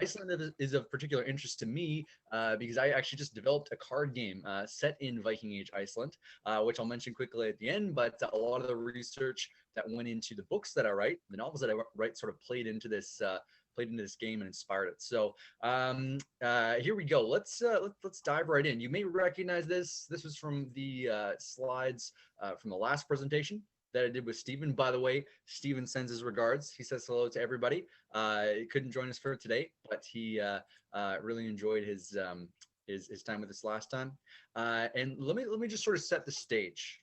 Iceland is of particular interest to me because I actually just developed a card game set in Viking Age Iceland, which I'll mention quickly at the end. But a lot of the research that went into the books that I write, the novels that I write, sort of played into this game and inspired it. So here we go. Let's dive right in. You may recognize this. This was from the slides from the last presentation that I did with Stephen. By the way, Stephen sends his regards. He says hello to everybody. He couldn't join us for today, but he really enjoyed his time with us last time. And let me just sort of set the stage.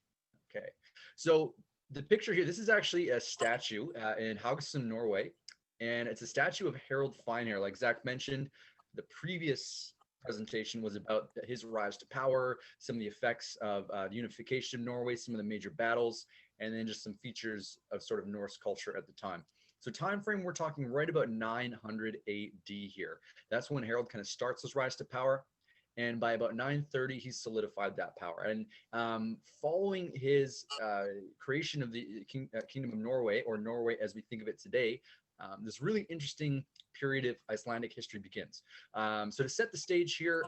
Okay, so the picture here. This is actually a statue in Haugesund, Norway, and it's a statue of Harold Finehair. Like Zach mentioned, the previous presentation was about his rise to power, some of the effects of the unification of Norway, some of the major battles, and then just some features of sort of Norse culture at the time. So time frame, we're talking right about 900 AD here. That's when Harold kind of starts his rise to power. And by about 930, he's solidified that power. And following his creation of the Kingdom of Norway, or Norway as we think of it today, this really interesting period of Icelandic history begins. So to set the stage here,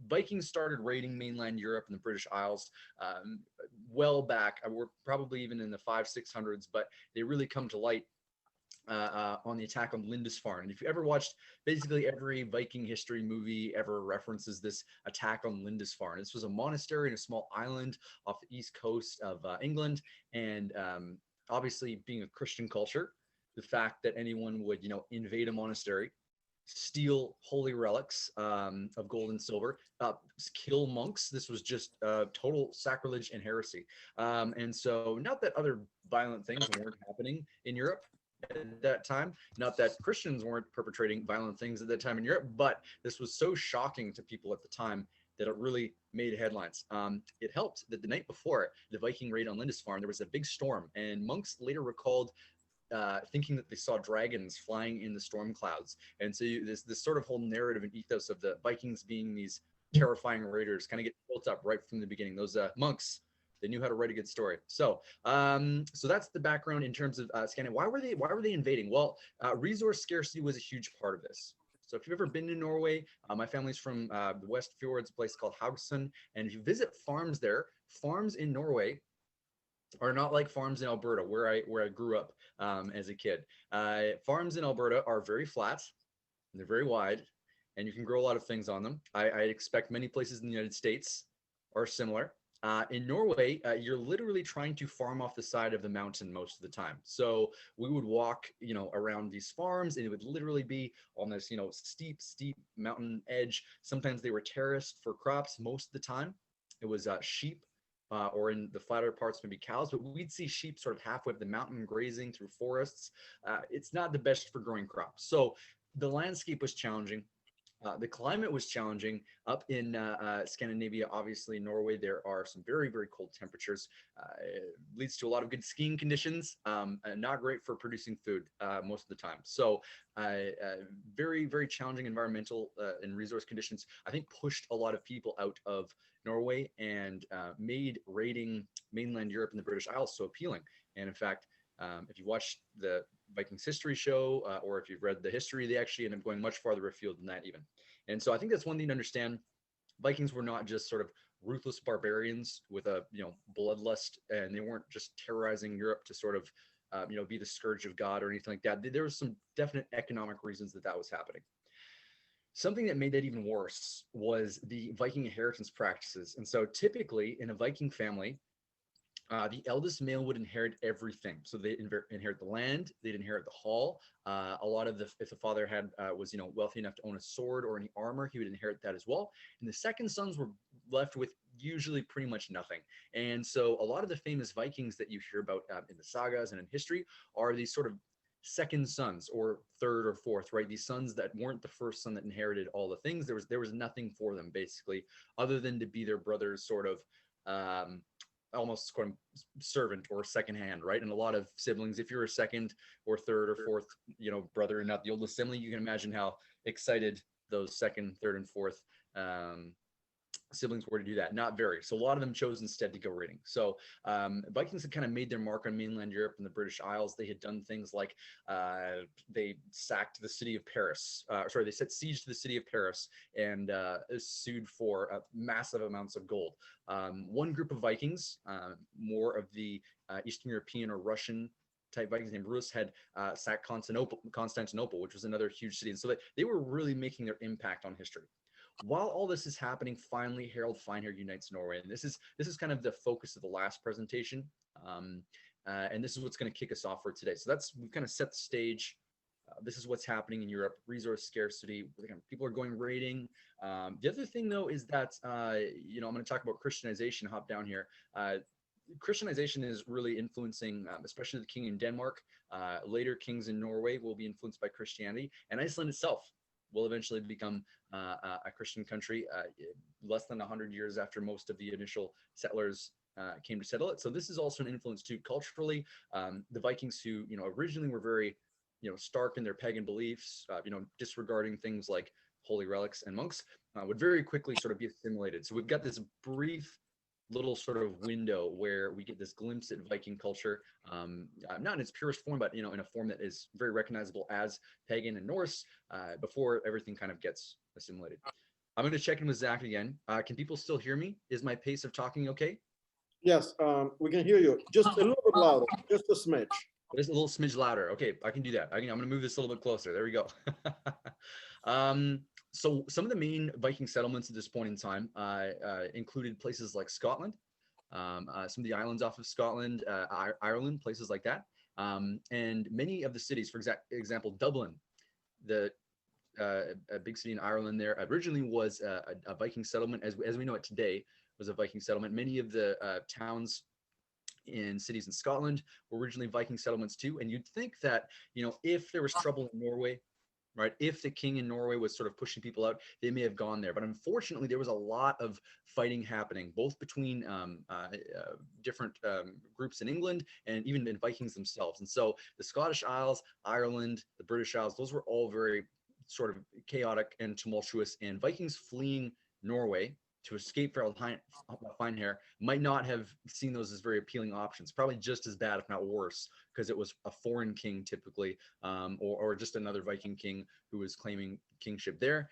Vikings started raiding mainland Europe and the British Isles well back. We're probably even in the 500s, 600s, but they really come to light on the attack on Lindisfarne. And if you ever watched, basically every Viking history movie ever references this attack on Lindisfarne. This was a monastery in a small island off the east coast of England, and obviously being a Christian culture, the fact that anyone would, invade a monastery, steal holy relics of gold and silver, kill monks. This was just total sacrilege and heresy. And so, not that other violent things weren't happening in Europe at that time, not that Christians weren't perpetrating violent things at that time in Europe, but this was so shocking to people at the time that it really made headlines. It helped that the night before the Viking raid on Lindisfarne, there was a big storm, and monks later recalled thinking that they saw dragons flying in the storm clouds. And so this sort of whole narrative and ethos of the Vikings being these terrifying raiders kind of get built up right from the beginning. Those monks, they knew how to write a good story. So that's the background in terms of Scandinavia. Why were they invading? Well, resource scarcity was a huge part of this. So if you've ever been to Norway, my family's from the West Fjords, a place called Haugesund, and if you visit farms there, farms in Norway are not like farms in Alberta, where I grew up as a kid. Farms in Alberta are very flat, and they're very wide, and you can grow a lot of things on them. I expect many places in the United States are similar. In Norway, you're literally trying to farm off the side of the mountain most of the time. So we would walk, around these farms, and it would literally be on this, steep mountain edge. Sometimes they were terraced for crops. Most of the time, it was sheep. Or in the flatter parts, maybe cows, but we'd see sheep sort of halfway up the mountain grazing through forests. It's not the best for growing crops. So the landscape was challenging. The climate was challenging. Up in Scandinavia, obviously Norway, there are some very, very cold temperatures. It leads to a lot of good skiing conditions, and not great for producing food most of the time. So very, very challenging environmental and resource conditions, I think, pushed a lot of people out of Norway and made raiding mainland Europe and the British Isles so appealing. And in fact, if you watch the Vikings history show, or if you've read the history, they actually end up going much farther afield than that even. And so I think that's one thing to understand. Vikings were not just sort of ruthless barbarians with a bloodlust, and they weren't just terrorizing Europe to sort of be the scourge of God or anything like that. There was some definite economic reasons that was happening. Something that made that even worse was the Viking inheritance practices. And so typically in a Viking family, the eldest male would inherit everything. So they inherit the land, they'd inherit the hall. A lot of if the father was wealthy enough to own a sword or any armor, he would inherit that as well. And the second sons were left with usually pretty much nothing. And so a lot of the famous Vikings that you hear about in the sagas and in history are these sort of second sons, or third or fourth, right? These sons that weren't the first son that inherited all the things. There was nothing for them basically, other than to be their brother's sort of almost sort of servant or second hand, right? And a lot of siblings, if you're a second or third or fourth, brother and not the oldest sibling, you can imagine how excited those second, third, and fourth siblings were to do that? Not very. So a lot of them chose instead to go raiding. So Vikings had kind of made their mark on mainland Europe and the British Isles. They had done things like they sacked the city of Paris. Sorry, they set siege to the city of Paris and sued for massive amounts of gold. One group of Vikings, more of the Eastern European or Russian type Vikings named Rus, had sacked Constantinople, which was another huge city. And so they were really making their impact on history. While all this is happening, finally Harold Finehair unites Norway, and this is kind of the focus of the last presentation, and this is what's going to kick us off for today. So we've kind of set the stage. This is what's happening in Europe: resource scarcity. People are going raiding. The other thing, though, is that I'm going to talk about Christianization. Hop down here. Christianization is really influencing, especially the king in Denmark. Later kings in Norway will be influenced by Christianity, and Iceland itself will eventually become a Christian country less than 100 years after most of the initial settlers came to settle it. So this is also an influence too culturally. The Vikings, who originally were very stark in their pagan beliefs, disregarding things like holy relics and monks, would very quickly sort of be assimilated. So we've got this brief little sort of window where we get this glimpse at Viking culture, not in its purest form, but in a form that is very recognizable as pagan and Norse, before everything kind of gets assimilated. I'm going to check in with Zach again. Can people still hear me? Is my pace of talking okay? Yes, we can hear you. Just a little bit louder, just a smidge. Just a little smidge louder. Okay, I can do that. I'm going to move this a little bit closer. There we go. So some of the main Viking settlements at this point in time included places like Scotland, some of the islands off of Scotland, Ireland, places like that. And many of the cities, for example, Dublin, a big city in Ireland there, originally was a Viking settlement, as we know it today, was a Viking settlement. Many of the towns in cities in Scotland were originally Viking settlements too. And you'd think that, if there was trouble in Norway, right, if the king in Norway was sort of pushing people out, they may have gone there. But unfortunately, there was a lot of fighting happening, both between different groups in England and even in Vikings themselves. And so the Scottish Isles, Ireland, the British Isles, those were all very sort of chaotic and tumultuous. And Vikings fleeing Norway to escape Harold Finehair might not have seen those as very appealing options. Probably just as bad, if not worse, because it was a foreign king typically, or just another Viking king who was claiming kingship there.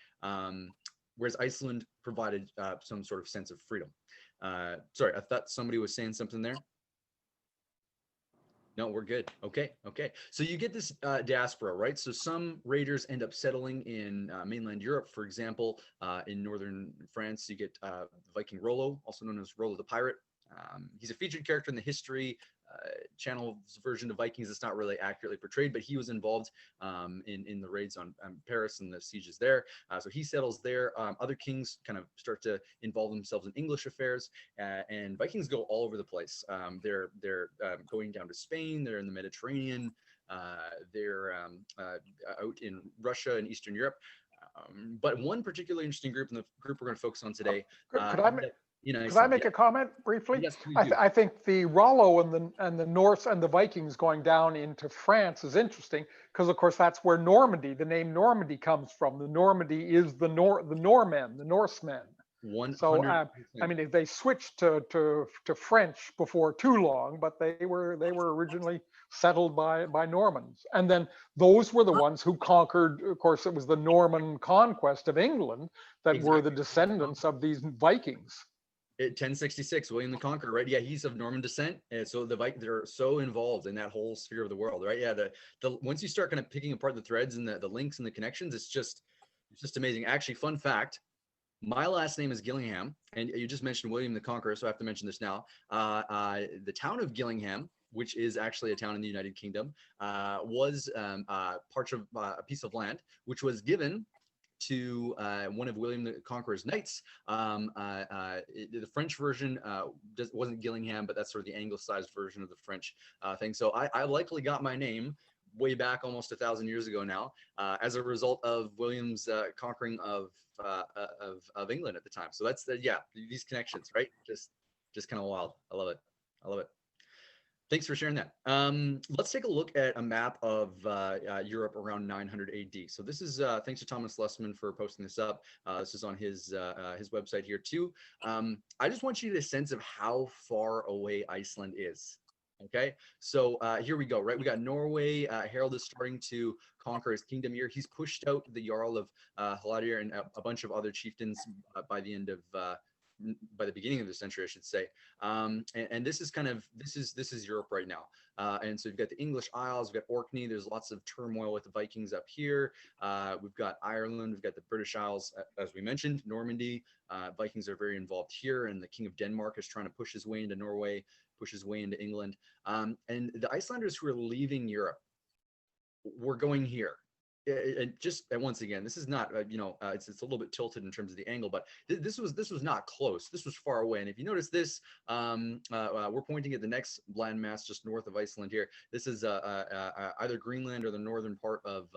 Whereas Iceland provided some sort of sense of freedom. Sorry, I thought somebody was saying something there. No, we're good. Okay. So you get this diaspora, right? So some raiders end up settling in mainland Europe. For example, in northern France, you get Viking Rollo, also known as Rollo the Pirate. He's a featured character in the History Channel's version of Vikings. It's not really accurately portrayed, but he was involved in the raids on Paris and the sieges there. So he settles there. Other kings kind of start to involve themselves in English affairs, and Vikings go all over the place. They're going down to Spain. They're in the Mediterranean. They're out in Russia and Eastern Europe. But one particularly interesting group, and the group we're going to focus on today. Could I make a comment briefly? Yes, please do. I think the Rollo and the Norse and the Vikings going down into France is interesting because, of course, that's where Normandy, the name Normandy, comes from. The Normandy is the Normen, the Norsemen. 100%. So I mean, they switched to French before too long, but they were originally settled by Normans, and then those were the ones who conquered. Of course, it was the Norman conquest of England that were the descendants of these Vikings. 1066, William the Conqueror, right? Yeah, he's of Norman descent, and so they're so involved in that whole sphere of the world, right? Yeah, the once you start kind of picking apart the threads and the links and the connections, it's just amazing. Actually, fun fact: my last name is Gillingham, and you just mentioned William the Conqueror, so I have to mention this now. The town of Gillingham, which is actually a town in the United Kingdom, was part of a piece of land which was given to one of William the Conqueror's knights. The French version wasn't Gillingham, but that's sort of the anglicized version of the French thing. So I likely got my name way back almost 1,000 years ago now as a result of William's conquering of England at the time. So that's these connections, right? Just kind of wild. I love it. Thanks for sharing that. Let's take a look at a map of Europe around 900 AD. So this is thanks to Thomas Lessman for posting this up. This is on his website here too. I just want you to get a sense of how far away Iceland is. Okay, so here we go. Right, we got Norway. Harald is starting to conquer his kingdom here. He's pushed out the Jarl of Hladir and a bunch of other chieftains by the end of by the beginning of the century, I should say. And this is kind of this is Europe right now. And so you've got the English Isles, we've got Orkney. There's lots of turmoil with the Vikings up here. We've got Ireland, we've got the British Isles, as we mentioned, Normandy. Vikings are very involved here, and the King of Denmark is trying to push his way into Norway, push his way into England. And the Icelanders who are leaving Europe, we're going here. And just and once again, this is not it's a little bit tilted in terms of the angle, but this was not close. This was far away. And if you notice this, we're pointing at the next landmass just north of Iceland here. This is either Greenland or the northern part of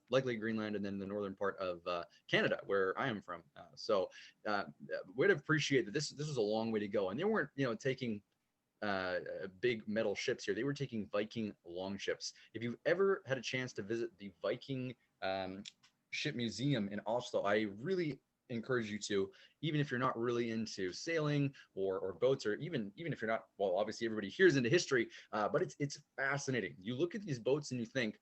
likely Greenland, and then the northern part of Canada, where I am from. So we'd appreciate that this was a long way to go, and they weren't taking big metal ships here. They were taking Viking longships. If you've ever had a chance to visit the Viking ship museum in Oslo, I really encourage you to, even if you're not really into sailing or boats, or even if you're not, well, obviously everybody here is into history, but it's fascinating. You look at these boats and you think,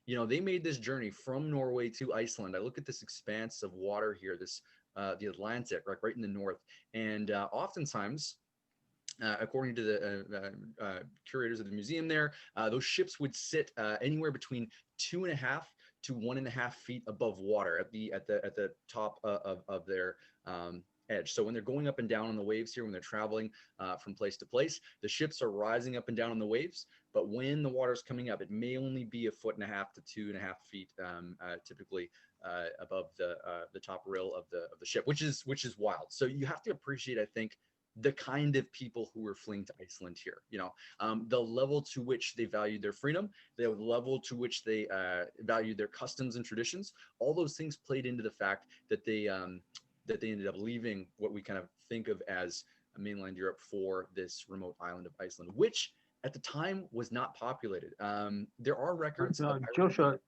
they made this journey from Norway to Iceland. I look at this expanse of water here, this the Atlantic, right in the north, and oftentimes, according to the curators of the museum there, those ships would sit anywhere between 2.5 to 1.5 feet above water at the top of their edge. So when they're going up and down on the waves here, when they're traveling from place to place, the ships are rising up and down on the waves. But when the water's coming up, it may only be 1.5 to 2.5 feet, typically above the top rail of the ship, which is wild. So you have to appreciate, I think, the kind of people who were fleeing to Iceland here, the level to which they valued their freedom, the level to which they valued their customs and traditions. All those things played into the fact that they ended up leaving what we kind of think of as mainland Europe for this remote island of Iceland, which at the time was not populated. There are records. Joshua,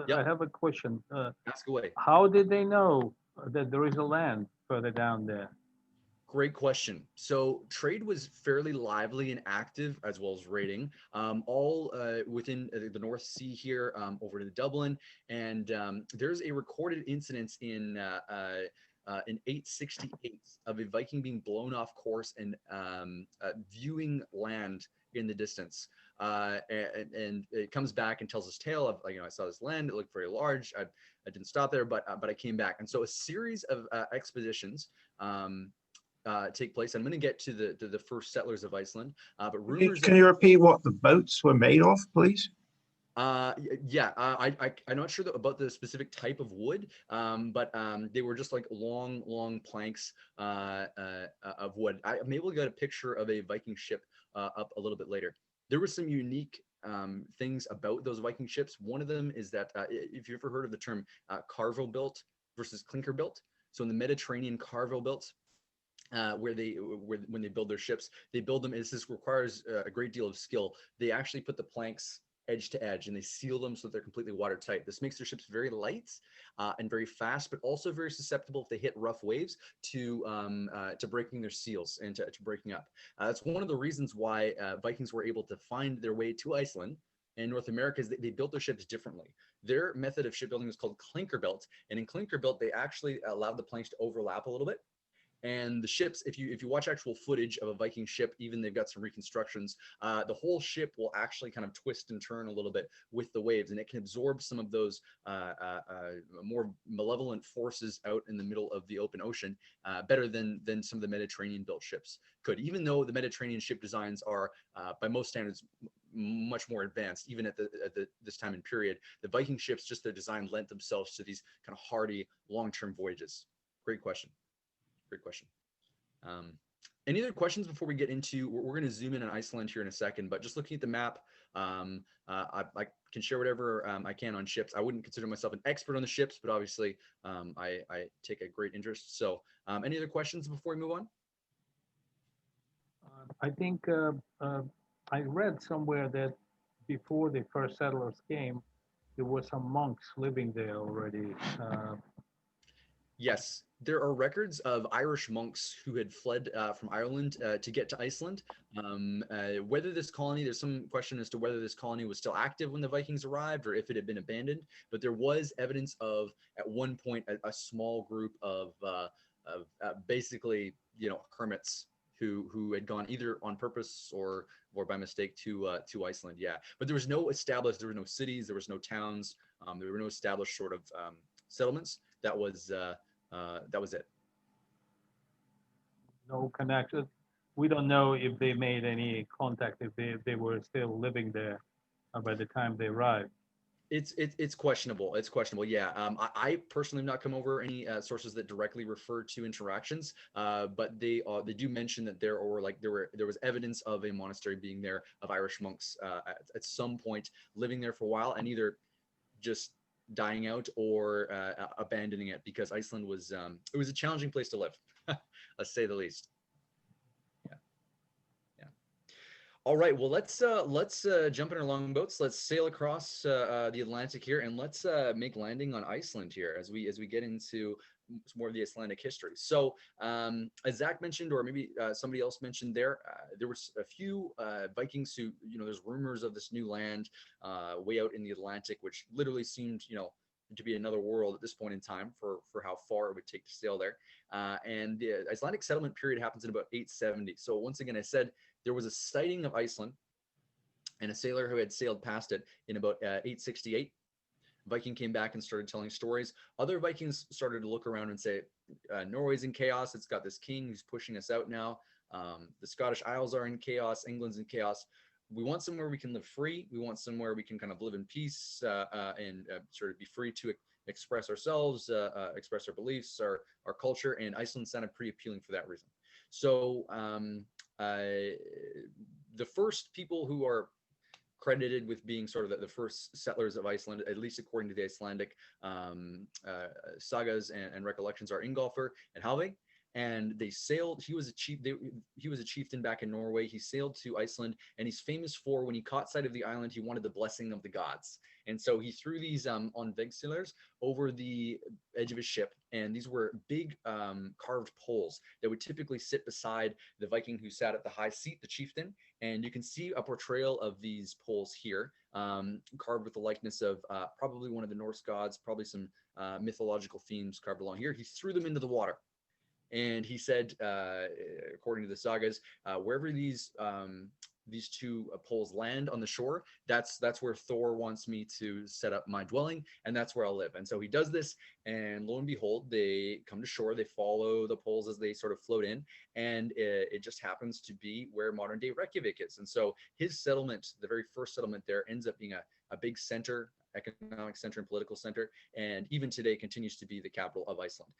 Yep. I have a question. Ask away. How did they know that there is a land further down there? Great question. So trade was fairly lively and active, as well as raiding, all within the North Sea here, over to Dublin. And there's a recorded incident in 868 of a Viking being blown off course and viewing land in the distance. And it comes back and tells this tale of, I saw this land, it looked very large. I didn't stop there, but I came back. And so a series of expeditions take place. I'm going to get to the first settlers of Iceland, but rumors. Can you repeat what the boats were made of, please? Yeah, I'm not sure about the specific type of wood, but they were just like long planks of wood. I may able to get a picture of a Viking ship up a little bit later. There were some unique things about those Viking ships. One of them is that if you've ever heard of the term carvel built versus clinker built, so in the Mediterranean, carvel built, when they build their ships, they build them. This requires a great deal of skill. They actually put the planks edge to edge and they seal them so they're completely watertight. This makes their ships very light and very fast, but also very susceptible if they hit rough waves to breaking their seals and to breaking up. That's one of the reasons why Vikings were able to find their way to Iceland and North America, is they built their ships differently. Their method of shipbuilding was called clinker built, and in clinker built they actually allowed the planks to overlap a little bit. And the ships, if you watch actual footage of a Viking ship, even they've got some reconstructions, the whole ship will actually kind of twist and turn a little bit with the waves, and it can absorb some of those more malevolent forces out in the middle of the open ocean better than some of the Mediterranean-built ships could. Even though the Mediterranean ship designs are, by most standards, much more advanced, even at this time and period, the Viking ships, just their design, lent themselves to these kind of hardy, long-term voyages. Great question. Great question. Any other questions before we get into, we're going to zoom in on Iceland here in a second, but just looking at the map, I can share whatever I can on ships. I wouldn't consider myself an expert on the ships, but obviously I take a great interest. So any other questions before we move on? I think I read somewhere that before the first settlers came, there were some monks living there already. Yes, there are records of Irish monks who had fled from Ireland to get to Iceland. Whether this colony, there's some question as to whether this colony was still active when the Vikings arrived or if it had been abandoned. But there was evidence of, at one point, a small group of basically, hermits who had gone either on purpose or by mistake to Iceland. Yeah, but there was no established, there were no cities, there was no towns, there were no established sort of settlements. That was it. No connection. We don't know if they made any contact, if they were still living there by the time they arrived. It's questionable. It's questionable. Yeah. I personally have not come over any sources that directly refer to interactions, but they do mention that there was evidence of a monastery being there, of Irish monks at some point living there for a while, and either just dying out or abandoning it, because Iceland was it was a challenging place to live, let's say the least. All right, well, let's jump in our longboats. Let's sail across the Atlantic here, and let's make landing on Iceland here as we get into more of the Icelandic history. So, as Zach mentioned, or maybe somebody else mentioned, there was a few Vikings who, there's rumors of this new land way out in the Atlantic, which literally seemed, to be another world at this point in time for how far it would take to sail there. And the Icelandic settlement period happens in about 870. So once again, I said there was a sighting of Iceland and a sailor who had sailed past it in about 868. Viking came back and started telling stories. Other Vikings started to look around and say, Norway's in chaos. It's got this king who's pushing us out now. The Scottish Isles are in chaos. England's in chaos. We want somewhere we can live free. We want somewhere we can kind of live in peace and sort of be free to express ourselves, express our beliefs, our culture. And Iceland sounded pretty appealing for that reason. So the first people who are credited with being sort of the first settlers of Iceland, at least according to the Icelandic sagas and recollections, are Ingolfur and Halvey. And they sailed. He was a chieftain back in Norway. He sailed to Iceland, and he's famous for, when he caught sight of the island, he wanted the blessing of the gods. And so he threw these on vegsilers over the edge of his ship, and these were big carved poles that would typically sit beside the Viking who sat at the high seat, the chieftain. And you can see a portrayal of these poles here, carved with the likeness of probably one of the Norse gods, probably some mythological themes carved along here. He threw them into the water. And he said, according to the sagas, wherever these two poles land on the shore, that's where Thor wants me to set up my dwelling, and that's where I'll live. And so he does this, and lo and behold, they come to shore. They follow the poles as they sort of float in, and it just happens to be where modern day Reykjavik is. And so his settlement, the very first settlement there, ends up being a big center, economic center and political center, and even today continues to be the capital of Iceland.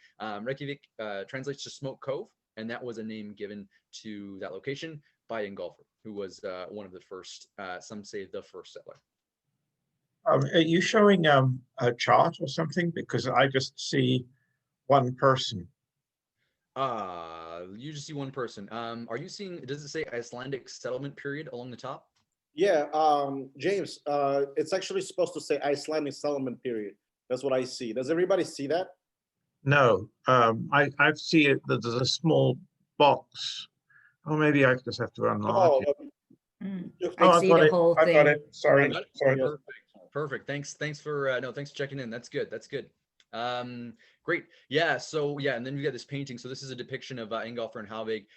Reykjavik translates to Smoke Cove, and that was a name given to that location by Ingolfur, who was one of the first, some say the first settler. Are you showing a chart or something? Because I just see one person. You just see one person. Are you seeing, does it say Icelandic settlement period along the top? Yeah, James, it's actually supposed to say Icelandic settlement period. That's what I see. Does everybody see that? No, I see it. There's a small box. Oh, maybe I just have to unlock it. I see the whole I thing. got it. Sorry. Got it? Sorry. Perfect. Thanks for thanks for checking in. That's good. Great. Yeah. So yeah, and then we got this painting. So this is a depiction of Ingolfur and Halvig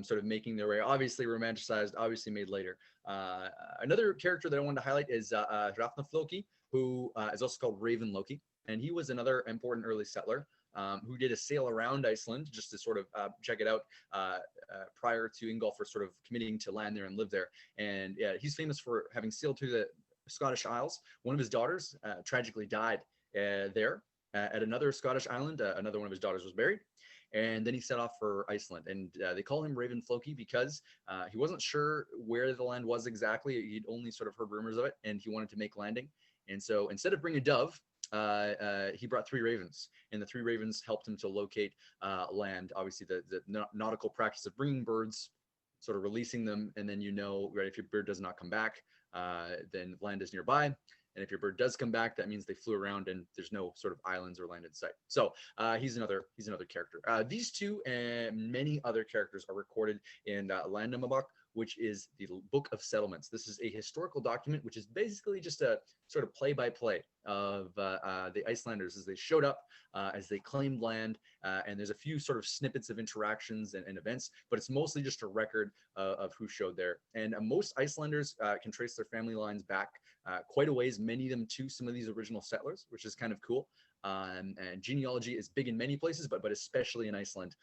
sort of making their way. Obviously romanticized. Obviously made later. Another character that I wanted to highlight is Hrafnafloki, who is also called Raven Loki, and he was another important early settler who did a sail around Iceland just to sort of check it out prior to Ingolfur sort of committing to land there and live there. And yeah, he's famous for having sailed to the Scottish Isles. One of his daughters tragically died there at another Scottish island. Another one of his daughters was buried. And then he set off for Iceland. And they call him Raven Floki because he wasn't sure where the land was exactly. He'd only sort of heard rumors of it, and he wanted to make landing. And so instead of bringing a dove, he brought 3 ravens, and the 3 ravens helped him to locate land. Obviously, the nautical practice of bringing birds sort of releasing them, and then right, if your bird does not come back, then land is nearby. And if your bird does come back, that means they flew around and there's no sort of islands or land in sight. So he's another character. These two and many other characters are recorded in Landnamabok, which is the Book of Settlements. This is a historical document, which is basically just a sort of play-by-play of the Icelanders as they showed up, as they claimed land, and there's a few sort of snippets of interactions and events, but it's mostly just a record of who showed there. And most Icelanders can trace their family lines back quite a ways, many of them to some of these original settlers, which is kind of cool. And genealogy is big in many places, but especially in Iceland,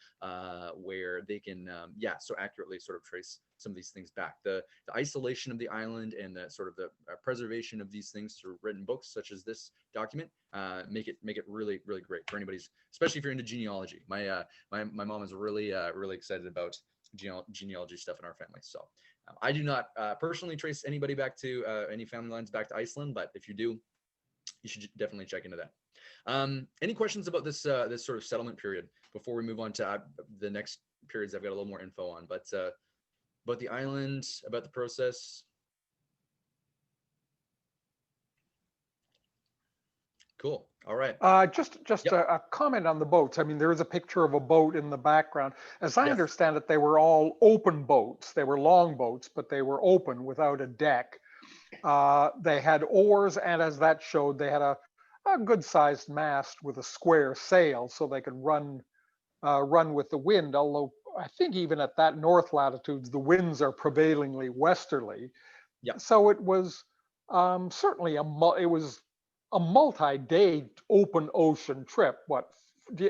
where they can, so accurately sort of trace some of these things back. The isolation of the island and the sort of the preservation of these things through written books such as this document make it really, really great for anybody's, especially if you're into genealogy. My mom is really excited about genealogy stuff in our family. So I do not personally trace anybody back to any family lines back to Iceland, but if you do, you should definitely check into that. Any questions about this this sort of settlement period before we move on to the next periods I've got a little more info on, but about the island, about the process? Cool. All right. Just Yep. a comment on the boats. I mean, there is a picture of a boat in the background. As I Yes. understand it, they were all open boats. They were long boats, but they were open without a deck. They had oars, and as that showed, they had a good-sized mast with a square sail, so they could run with the wind. Although I think even at that north latitudes, the winds are prevailingly westerly. Yeah. So it was certainly it was a multi-day open ocean trip. What?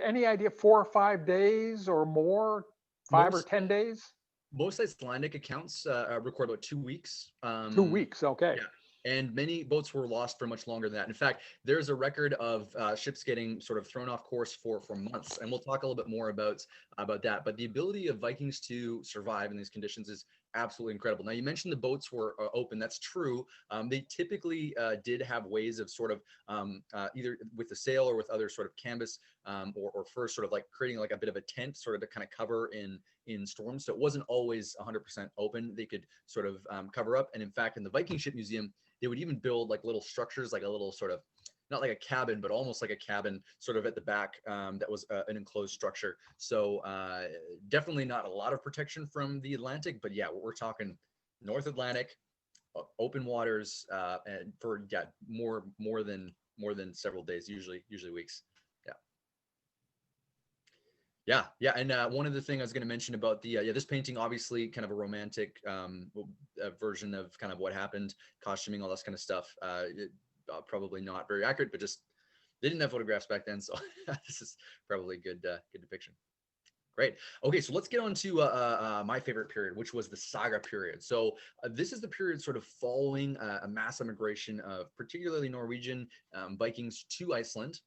Any idea? 4 or 5 days or more? 5 or 10 days? Most Icelandic accounts record about 2 weeks. 2 weeks. Okay. Yeah. And many boats were lost for much longer than that. In fact, there's a record of ships getting sort of thrown off course for months, and we'll talk a little bit more about that. But the ability of Vikings to survive in these conditions is absolutely incredible. Now, you mentioned the boats were open. That's true. They typically did have ways of sort of either with the sail or with other sort of canvas or first sort of like creating like a bit of a tent sort of to kind of cover in storms. So it wasn't always 100% open. They could sort of cover up. And in fact, in the Viking Ship Museum, they would even build like little structures, like a little sort of, not like a cabin, but almost like a cabin sort of at the back that was an enclosed structure. So definitely not a lot of protection from the Atlantic, but yeah, we're talking North Atlantic, open waters, and for more than several days, usually weeks. Yeah, and one other thing I was going to mention about the this painting, obviously kind of a romantic version of kind of what happened, costuming, all this kind of stuff. Probably not very accurate, but just they didn't have photographs back then, so this is probably a good depiction. Great. Okay, so let's get on to my favorite period, which was the Saga period. So this is the period sort of following a mass immigration of particularly Norwegian Vikings to Iceland.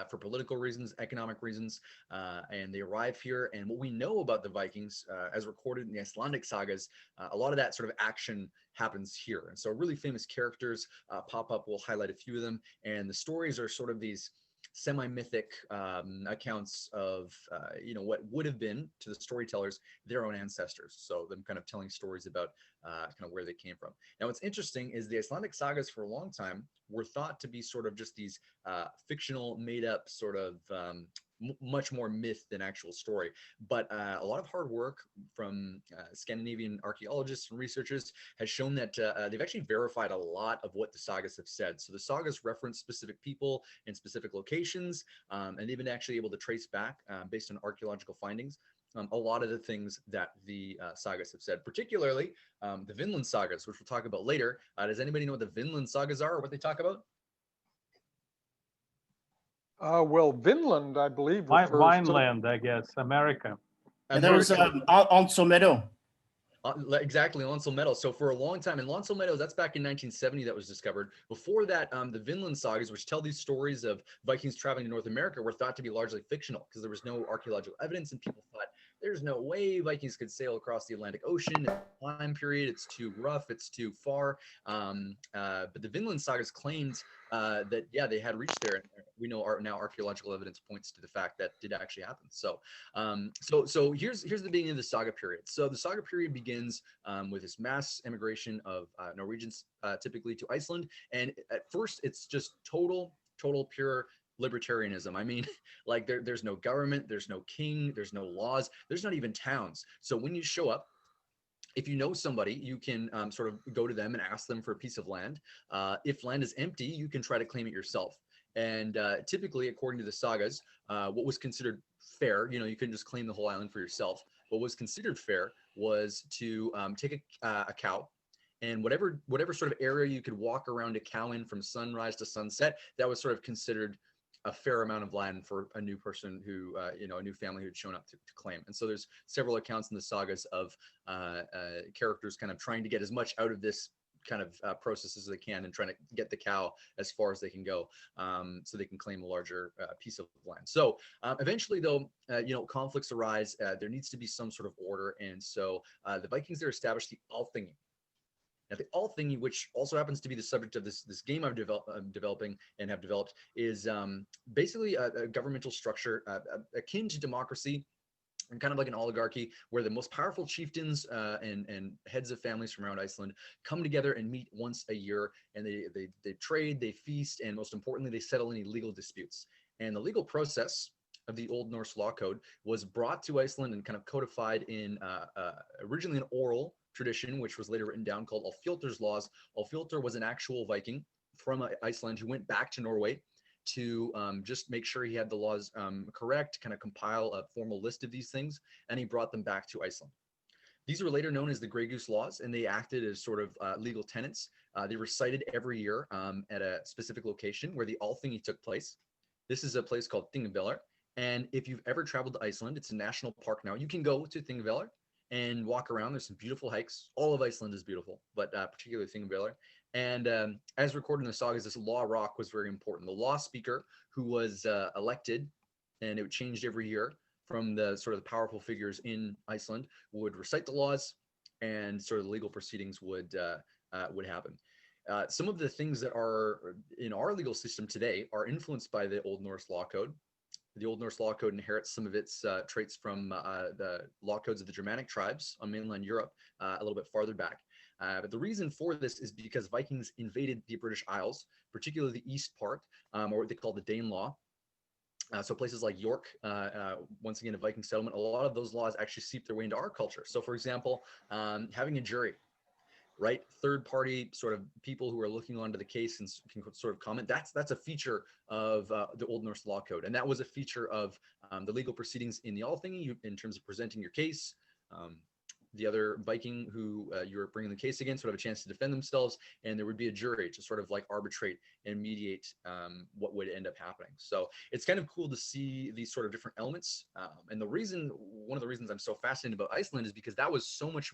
For political reasons, economic reasons, and they arrive here. And what we know about the Vikings, as recorded in the Icelandic sagas, a lot of that sort of action happens here. And so really famous characters pop up. We'll highlight a few of them. And the stories are sort of these semi-mythic accounts of what would have been to the storytellers their own ancestors, so them kind of telling stories about kind of where they came from. Now what's interesting is the Icelandic sagas for a long time were thought to be sort of just these fictional made up sort of much more myth than actual story, but a lot of hard work from Scandinavian archaeologists and researchers has shown that they've actually verified a lot of what the sagas have said. So the sagas reference specific people and specific locations, and they've been actually able to trace back based on archaeological findings a lot of the things that the sagas have said, particularly the Vinland sagas, which we'll talk about later. Does anybody know what the Vinland sagas are or what they talk about? Well, Vinland, I believe, refers to Vineland, I guess, America. And there's also Meadow. Exactly, Lonsel Meadows. So for a long time, and Lonsel Meadows, that's back in 1970 that was discovered. Before that, the Vinland sagas, which tell these stories of Vikings traveling to North America, were thought to be largely fictional because there was no archaeological evidence, and people thought there's no way Vikings could sail across the Atlantic Ocean in that time period. It's too rough. It's too far. But the Vinland sagas claimed that, yeah, they had reached there. And we know now archaeological evidence points to the fact that did actually happen. So, so here's the beginning of the saga period. So the saga period begins with this mass immigration of Norwegians, typically to Iceland. And at first, it's just total pure libertarianism. I mean, like there's no government, there's no king, there's no laws, there's not even towns. So when you show up, if you know somebody, you can sort of go to them and ask them for a piece of land. If land is empty, you can try to claim it yourself. And typically, according to the sagas, what was considered fair, you know, you couldn't just claim the whole island for yourself. What was considered fair was to take a cow, and whatever sort of area you could walk around a cow in from sunrise to sunset, that was sort of considered a fair amount of land for a new person who, you know, a new family who had shown up to claim. And so there's several accounts in the sagas of characters kind of trying to get as much out of this kind of process as they can and trying to get the cow as far as they can go, so they can claim a larger piece of land. So eventually, though, you know, conflicts arise. There needs to be some sort of order. And so the Vikings there established the Althing. Now, the Althing, which also happens to be the subject of this game I'm developing and have developed, is basically a governmental structure akin to democracy, and kind of like an oligarchy, where the most powerful chieftains and heads of families from around Iceland come together and meet once a year, and they trade, they feast, and most importantly, they settle any legal disputes. And the legal process of the Old Norse law code was brought to Iceland and kind of codified in originally an oral tradition, which was later written down, called Alfilter's laws. Alfilter was an actual Viking from Iceland who went back to Norway to just make sure he had the laws correct, kind of compile a formal list of these things, and he brought them back to Iceland. These were later known as the Grey Goose Laws, and they acted as sort of legal tenets. They were cited every year at a specific location where the Althing took place. This is a place called Thingvellir, and if you've ever traveled to Iceland, it's a national park now. You can go to Thingvellir and walk around. There's some beautiful hikes. All of Iceland is beautiful, but particularly Thingvellir. And as recorded in the sagas, this law rock was very important. The law speaker, who was elected, and it changed every year from the sort of the powerful figures in Iceland, would recite the laws, and sort of the legal proceedings would happen. Some of the things that are in our legal system today are influenced by the Old Norse law code. The Old Norse law code inherits some of its traits from the law codes of the Germanic tribes on mainland Europe, a little bit farther back. But the reason for this is because Vikings invaded the British Isles, particularly the east part, or what they call the Danelaw. So places like York, once again, a Viking settlement, a lot of those laws actually seep their way into our culture. So for example, having a jury, right? Third party sort of people who are looking onto the case and can sort of comment. That's a feature of the Old Norse law code. And that was a feature of the legal proceedings in the Althing in terms of presenting your case. The other Viking who you were bringing the case against would have a chance to defend themselves, and there would be a jury to sort of like arbitrate and mediate what would end up happening. So it's kind of cool to see these sort of different elements. And one of the reasons I'm so fascinated about Iceland is because that was so much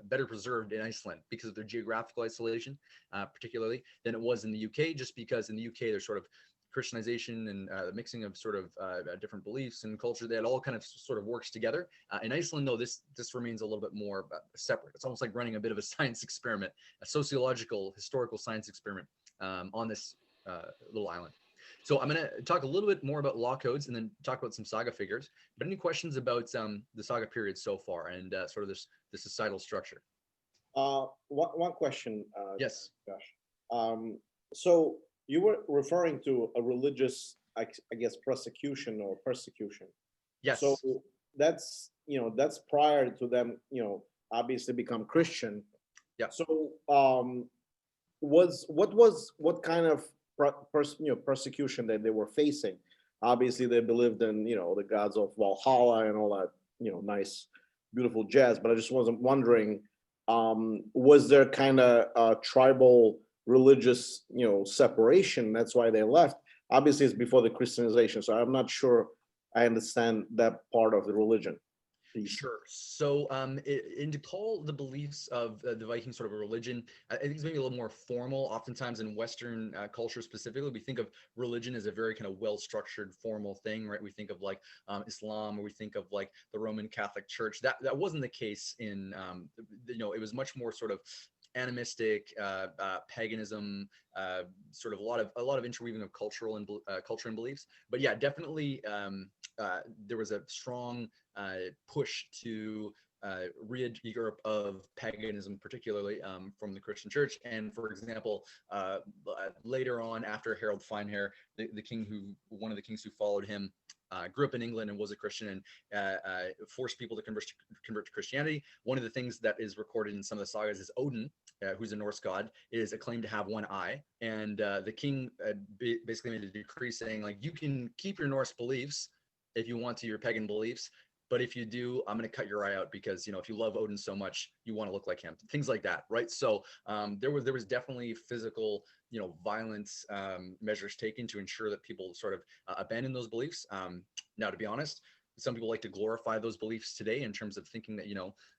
better preserved in Iceland because of their geographical isolation, particularly, than it was in the UK, just because in the UK there's sort of Christianization and the mixing of sort of different beliefs and culture that all kind of sort of works together. In Iceland, though, this remains a little bit more separate. It's almost like running a bit of a science experiment, a sociological, historical science experiment on this little island. So I'm going to talk a little bit more about law codes and then talk about some saga figures. But any questions about the saga period so far and sort of this societal structure? One question. Yes. Josh. So you were referring to a religious, I guess, prosecution or persecution. Yes. So that's prior to them, obviously become Christian. Yeah. So what kind of persecution that they were facing? Obviously, they believed in the gods of Valhalla and all that nice, beautiful jazz. But I just wasn't wondering, was there kind of tribal religious separation? That's why they left. Obviously, it's before the Christianization, so I'm not sure I understand that part of the religion. please? Sure. So, and to call the beliefs of the Vikings sort of a religion, I think it's maybe a little more formal. Oftentimes in Western culture specifically, we think of religion as a very kind of well-structured, formal thing, right? We think of like Islam, or we think of like the Roman Catholic Church. That wasn't the case in, it was much more sort of animistic, paganism, sort of a lot of interweaving of culture and beliefs. But yeah, definitely there was a strong push to rid Europe of paganism, particularly from the Christian Church. And for example, later on, after Harold Finehair, one of the kings who followed him, grew up in England and was a Christian, and forced people to convert to Christianity. One of the things that is recorded in some of the sagas is Odin, who's a Norse god, is acclaimed to have one eye. And the king basically made a decree saying, like, you can keep your Norse beliefs if you want to, your pagan beliefs, but if you do, I'm going to cut your eye out, because if you love Odin so much, you want to look like him. Things like that, right? So there was definitely physical, violence measures taken to ensure that people sort of abandon those beliefs. Now, to be honest, some people like to glorify those beliefs today in terms of thinking that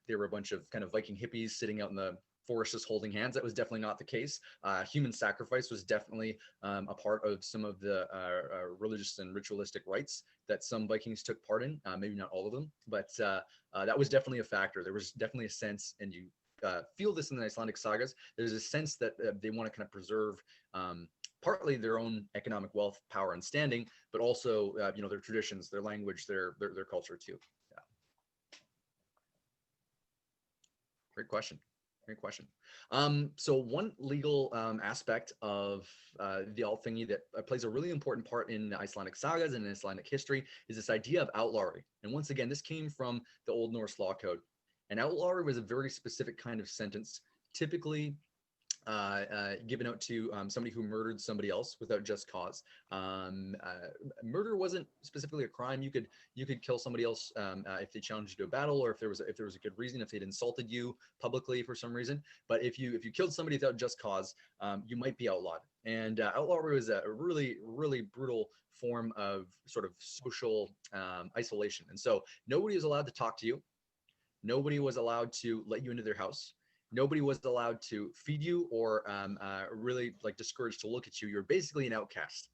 they were a bunch of kind of Viking hippies sitting out in the forest just holding hands. That was definitely not the case. Human sacrifice was definitely a part of some of the religious and ritualistic rites that some Vikings took part in. Maybe not all of them, but that was definitely a factor. There was definitely a sense, and you feel this in the Icelandic sagas, there's a sense that they want to kind of preserve partly their own economic wealth, power, and standing, but also their traditions, their language, their culture too. Yeah. Great question. Great question. So one legal aspect of the Althingi that plays a really important part in Icelandic sagas and in Icelandic history is this idea of outlawry. And once again, this came from the Old Norse law code. And outlawry was a very specific kind of sentence, typically given out to somebody who murdered somebody else without just cause. Murder wasn't specifically a crime. You could kill somebody else if they challenged you to a battle, or if there was a good reason, if they'd insulted you publicly for some reason. But if you killed somebody without just cause, you might be outlawed. And outlawry was a really, really brutal form of sort of social isolation. And so nobody was allowed to talk to you. Nobody was allowed to let you into their house. Nobody was allowed to feed you or really discouraged to look at you. You're basically an outcast.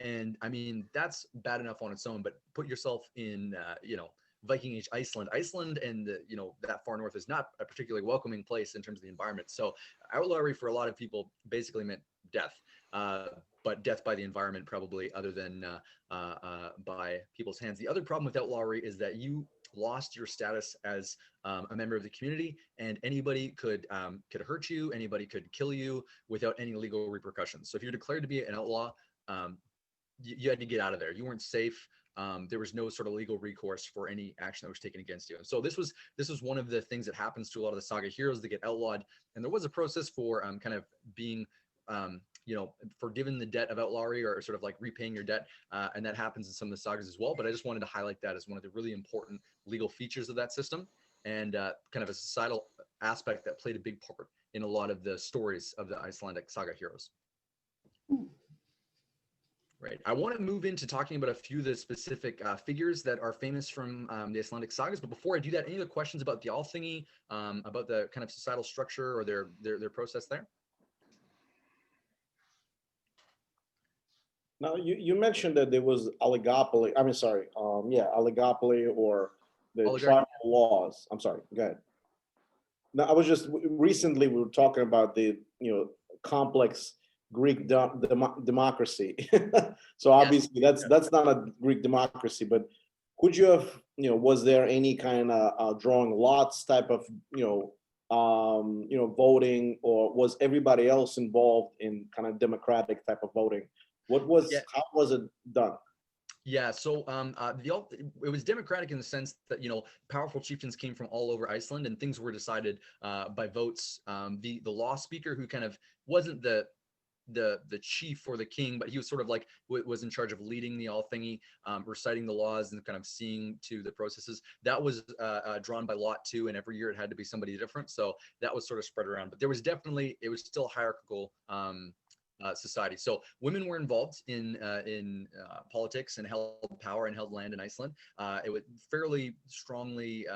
And I mean, that's bad enough on its own, but put yourself in, Viking Age Iceland. Iceland and, that far north is not a particularly welcoming place in terms of the environment. So outlawry for a lot of people basically meant death, but death by the environment probably, other than by people's hands. The other problem with outlawry is that you lost your status as a member of the community, and anybody could hurt you, anybody could kill you without any legal repercussions. So if you're declared to be an outlaw, you had to get out of there. You weren't safe. There was no sort of legal recourse for any action that was taken against you. And so this was one of the things that happens to a lot of the saga heroes that get outlawed. And there was a process for kind of being forgiven the debt of outlawry, or sort of like repaying your debt. And that happens in some of the sagas as well. But I just wanted to highlight that as one of the really important legal features of that system, and kind of a societal aspect that played a big part in a lot of the stories of the Icelandic saga heroes. Right. I want to move into talking about a few of the specific figures that are famous from the Icelandic sagas. But before I do that, any other questions about the Althingi, about the kind of societal structure or their process there? Now, you mentioned that there was oligopoly. I mean, sorry, oligopoly, or the tribal laws. I'm sorry. Go ahead. Now, I was just recently we were talking about the complex Greek democracy. So obviously that's not a Greek democracy. But could you have was there any kind of drawing lots type of voting, or was everybody else involved in kind of democratic type of voting? How was it done? Yeah, so it was democratic in the sense that powerful chieftains came from all over Iceland, and things were decided by votes. The law speaker, who kind of wasn't the chief or the king, but he was sort of like was in charge of leading the Althingi, reciting the laws and kind of seeing to the processes. That was drawn by lot too, and every year it had to be somebody different. So that was sort of spread around. But there was definitely, it was still hierarchical society. So women were involved in politics and held power and held land in Iceland. It was fairly strongly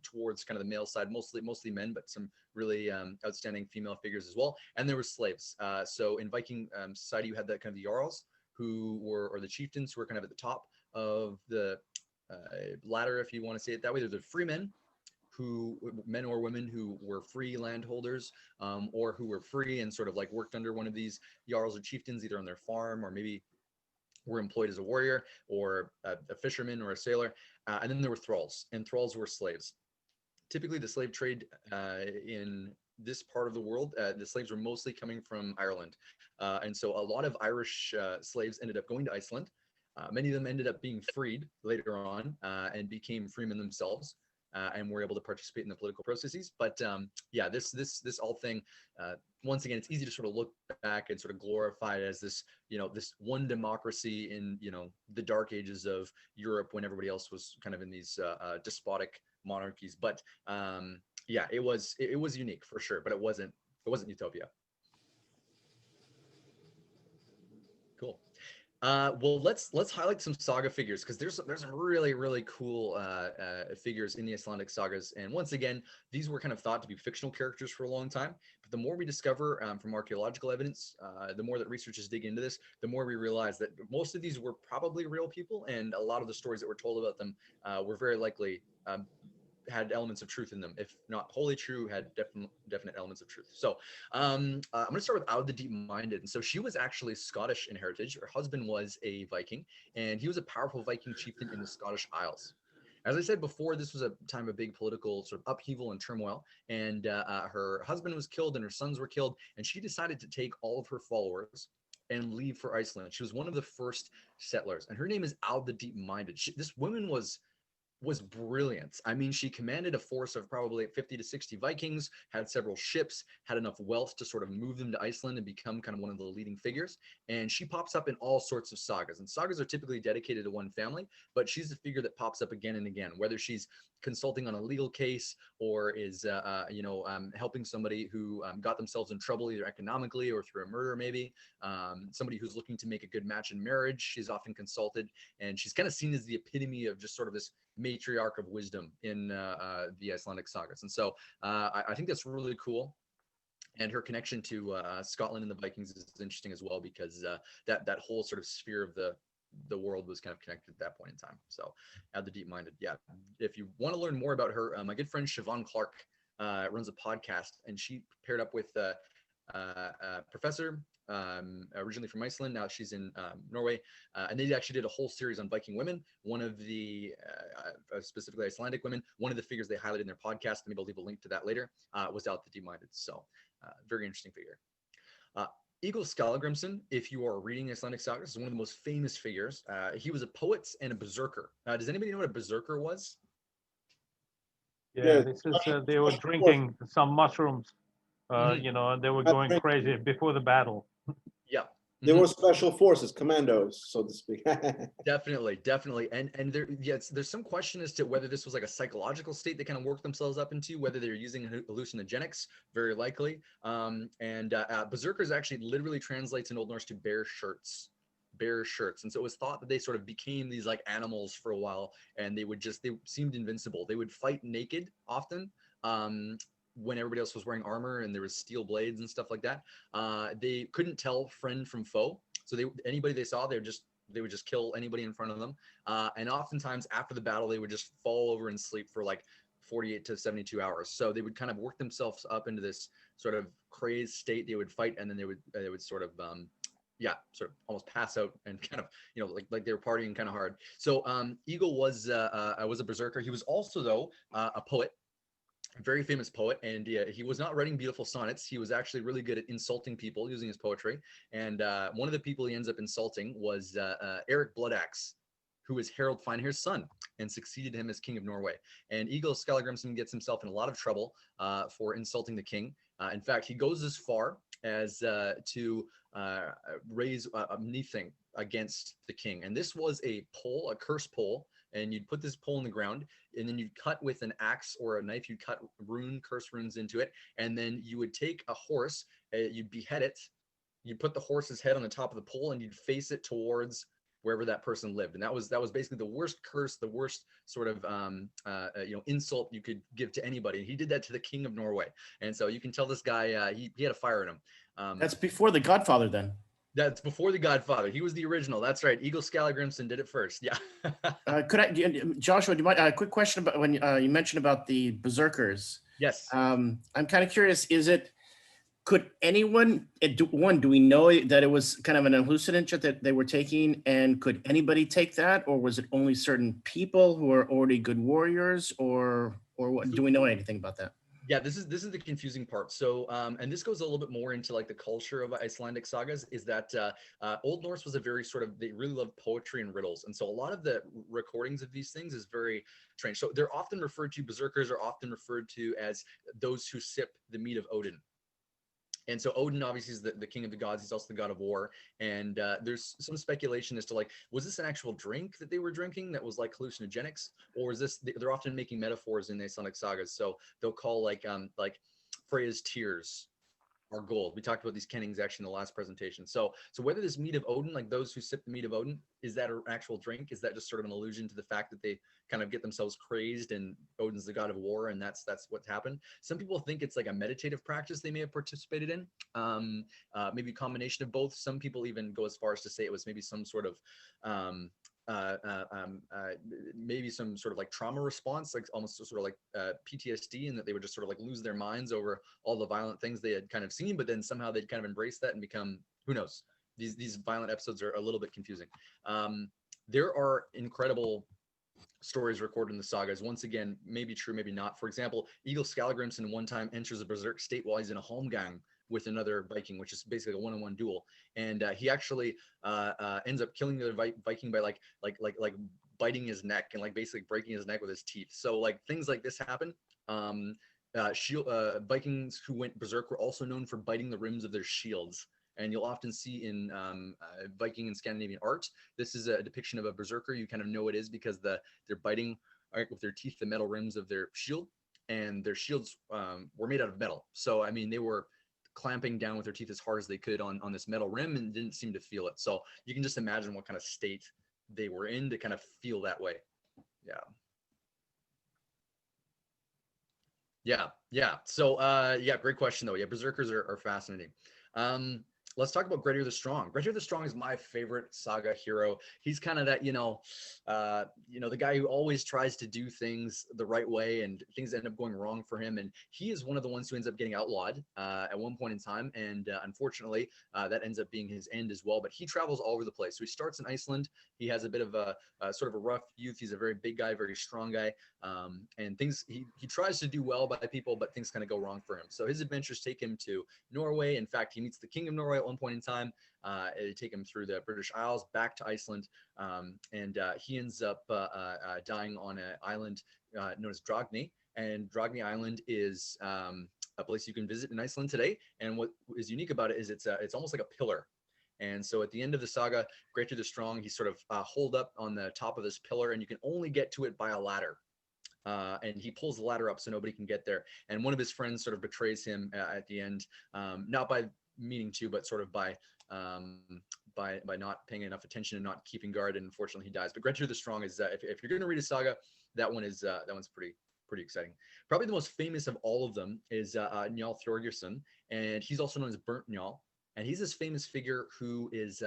towards kind of the male side, mostly men, but some really outstanding female figures as well. And there were slaves. So in Viking society, you had that kind of the jarls who were, or the chieftains who were kind of at the top of the ladder, if you want to say it that way. There's the free men, who men or women who were free landholders, or who were free and sort of like worked under one of these jarls or chieftains, either on their farm or maybe were employed as a warrior or a fisherman or a sailor. And then there were thralls, and thralls were slaves. Typically, the slave trade in this part of the world, the slaves were mostly coming from Ireland. And so a lot of Irish slaves ended up going to Iceland. Many of them ended up being freed later on and became freemen themselves. And were able to participate in the political processes. But yeah, this all thing, once again, it's easy to sort of look back and sort of glorify it as this, this one democracy in, the dark ages of Europe when everybody else was kind of in these despotic monarchies. But yeah, it was unique for sure, but it wasn't utopia. Cool. Well, let's highlight some saga figures, because there's some really cool figures in the Icelandic sagas. And once again, these were kind of thought to be fictional characters for a long time. But the more we discover from archaeological evidence, the more that researchers dig into this, the more we realize that most of these were probably real people, and a lot of the stories that were told about them were very likely had elements of truth in them. If not wholly true, had definite elements of truth. So I'm going to start with Aud the Deep-Minded. And so she was actually Scottish in heritage. Her husband was a Viking, and he was a powerful Viking chieftain in the Scottish Isles. As I said before, this was a time of big political sort of upheaval and turmoil, and her husband was killed and her sons were killed, and she decided to take all of her followers and leave for Iceland. She was one of the first settlers, and her name is Aud the Deep-Minded. This woman was brilliant. I mean, she commanded a force of probably 50 to 60 Vikings, had several ships, had enough wealth to sort of move them to Iceland and become kind of one of the leading figures. And she pops up in all sorts of sagas. And sagas are typically dedicated to one family, but she's the figure that pops up again and again, whether she's consulting on a legal case or is, helping somebody who got themselves in trouble either economically or through a murder maybe. Somebody who's looking to make a good match in marriage, she's often consulted. And she's kind of seen as the epitome of just sort of this matriarch of wisdom in the Icelandic sagas. And so I think that's really cool. And her connection to Scotland and the Vikings is interesting as well, because that whole sort of sphere of the world was kind of connected at that point in time. So Aud the Deep-Minded. Yeah. If you want to learn more about her, my good friend Siobhan Clark runs a podcast, and she paired up with a professor originally from Iceland. Now she's in Norway, and they actually did a whole series on Viking women. One of the specifically Icelandic women, one of the figures they highlighted in their podcast, maybe I'll leave a link to that later, was Aud the Deep-Minded. So very interesting figure. Egil Skallagrimsson, if you are reading Icelandic sagas, is one of the most famous figures. He was a poet and a berserker. Does anybody know what a berserker was? Yeah, this is they were drinking some mushrooms, and they were going crazy before the battle. Yeah. They were special forces, commandos, so to speak. Definitely. And there's some question as to whether this was like a psychological state they kind of worked themselves up into, whether they're using hallucinogenics, very likely. And berserkers actually literally translates in Old Norse to bear shirts. And so it was thought that they sort of became these like animals for a while, and they seemed invincible. They would fight naked often. When everybody else was wearing armor and there was steel blades and stuff like that. They couldn't tell friend from foe. So anybody they saw, they would just kill anybody in front of them. And oftentimes after the battle, they would just fall over and sleep for like 48 to 72 hours. So they would kind of work themselves up into this sort of crazed state. They would fight, and then they would sort of almost pass out and kind of, like they were partying kind of hard. So Egil was a berserker. He was also, though, a poet. Very famous poet, and he was not writing beautiful sonnets. He was actually really good at insulting people using his poetry. And one of the people he ends up insulting was Eric Bloodaxe, who was Harold Finehair's son and succeeded him as king of Norway. And Egil Skallagrimsson gets himself in a lot of trouble for insulting the king. In fact, he goes as far as to raise a mething against the king. And this was a pole, a curse pole. And you'd put this pole in the ground, and then you'd cut with an axe or a knife, you'd cut curse runes into it. And then you would take a horse, you'd behead it, you put the horse's head on the top of the pole and you'd face it towards wherever that person lived. And that was basically the worst curse, the worst sort of insult you could give to anybody. And he did that to the King of Norway. And so you can tell this guy, he had a fire in him. That's before The Godfather then. That's before The Godfather. He was the original. That's right. Eagle Skallagrimson did it first. Yeah. Joshua, do you mind, a quick question about when you mentioned about the berserkers? Yes. I'm kind of curious, could anyone, do we know that it was kind of an hallucinant that they were taking, and could anybody take that, or was it only certain people who are already good warriors, or what? Do we know anything about that? Yeah, this is the confusing part. So, and this goes a little bit more into like the culture of Icelandic sagas, is that Old Norse was a very sort of, they really loved poetry and riddles. And so a lot of the recordings of these things is very strange. So they're often referred to, berserkers are often referred to as those who sip the mead of Odin. And so Odin obviously is the king of the gods. He's also the god of war. And there's some speculation as to like, was this an actual drink that they were drinking that was like hallucinogenics? Or is this, they're often making metaphors in the Icelandic sagas. So they'll call like Freya's tears are gold. We talked about these kennings actually in the last presentation. So whether this mead of Odin, like those who sip the mead of Odin, is that an actual drink? Is that just sort of an allusion to the fact that they kind of get themselves crazed and Odin's the god of war and that's what's happened? Some people think it's like a meditative practice they may have participated in, maybe a combination of both. Some people even go as far as to say it was maybe some sort of maybe some sort of like trauma response, like almost sort of like PTSD, and that they would just sort of like lose their minds over all the violent things they had kind of seen, but then somehow they'd kind of embrace that and become, who knows? These violent episodes are a little bit confusing. There are incredible stories recorded in the sagas. Once again, maybe true, maybe not. For example, Eagle Skallagrimson one time enters a berserk state while he's in a holmgang with another Viking, which is basically a one-on-one duel, and he actually ends up killing the other Viking by like biting his neck and like basically breaking his neck with his teeth. So like things like this happen. Vikings who went berserk were also known for biting the rims of their shields. And you'll often see in Viking and Scandinavian art, this is a depiction of a berserker. You kind of know it is because they're biting with their teeth the metal rims of their shield, and their shields were made out of metal. So I mean, they were clamping down with their teeth as hard as they could on this metal rim and didn't seem to feel it. So you can just imagine what kind of state they were in to kind of feel that way. Yeah. So yeah, great question though. Yeah, berserkers are fascinating. Let's talk about Grettir the Strong. Grettir the Strong is my favorite saga hero. He's kind of that, the guy who always tries to do things the right way and things end up going wrong for him. And he is one of the ones who ends up getting outlawed at one point in time. And unfortunately, that ends up being his end as well. But he travels all over the place. So he starts in Iceland. He has a bit of a sort of a rough youth. He's a very big guy, very strong guy. And things, he tries to do well by people, but things kind of go wrong for him. So his adventures take him to Norway. In fact, he meets the King of Norway at one point in time. They take him through the British Isles back to Iceland, and he ends up dying on an island known as Dragni. And Dragni Island is a place you can visit in Iceland today. And what is unique about it is it's almost like a pillar. And so at the end of the saga, Grettir the Strong, he's sort of holed up on the top of this pillar, and you can only get to it by a ladder. And he pulls the ladder up so nobody can get there. And one of his friends sort of betrays him at the end, not by meaning to, but sort of by not paying enough attention and not keeping guard. And unfortunately, he dies. But Grettir the Strong is if you're going to read a saga, that one's pretty exciting. Probably the most famous of all of them is Njal Thorgeirsson, and he's also known as Burnt Njal. And he's this famous figure who is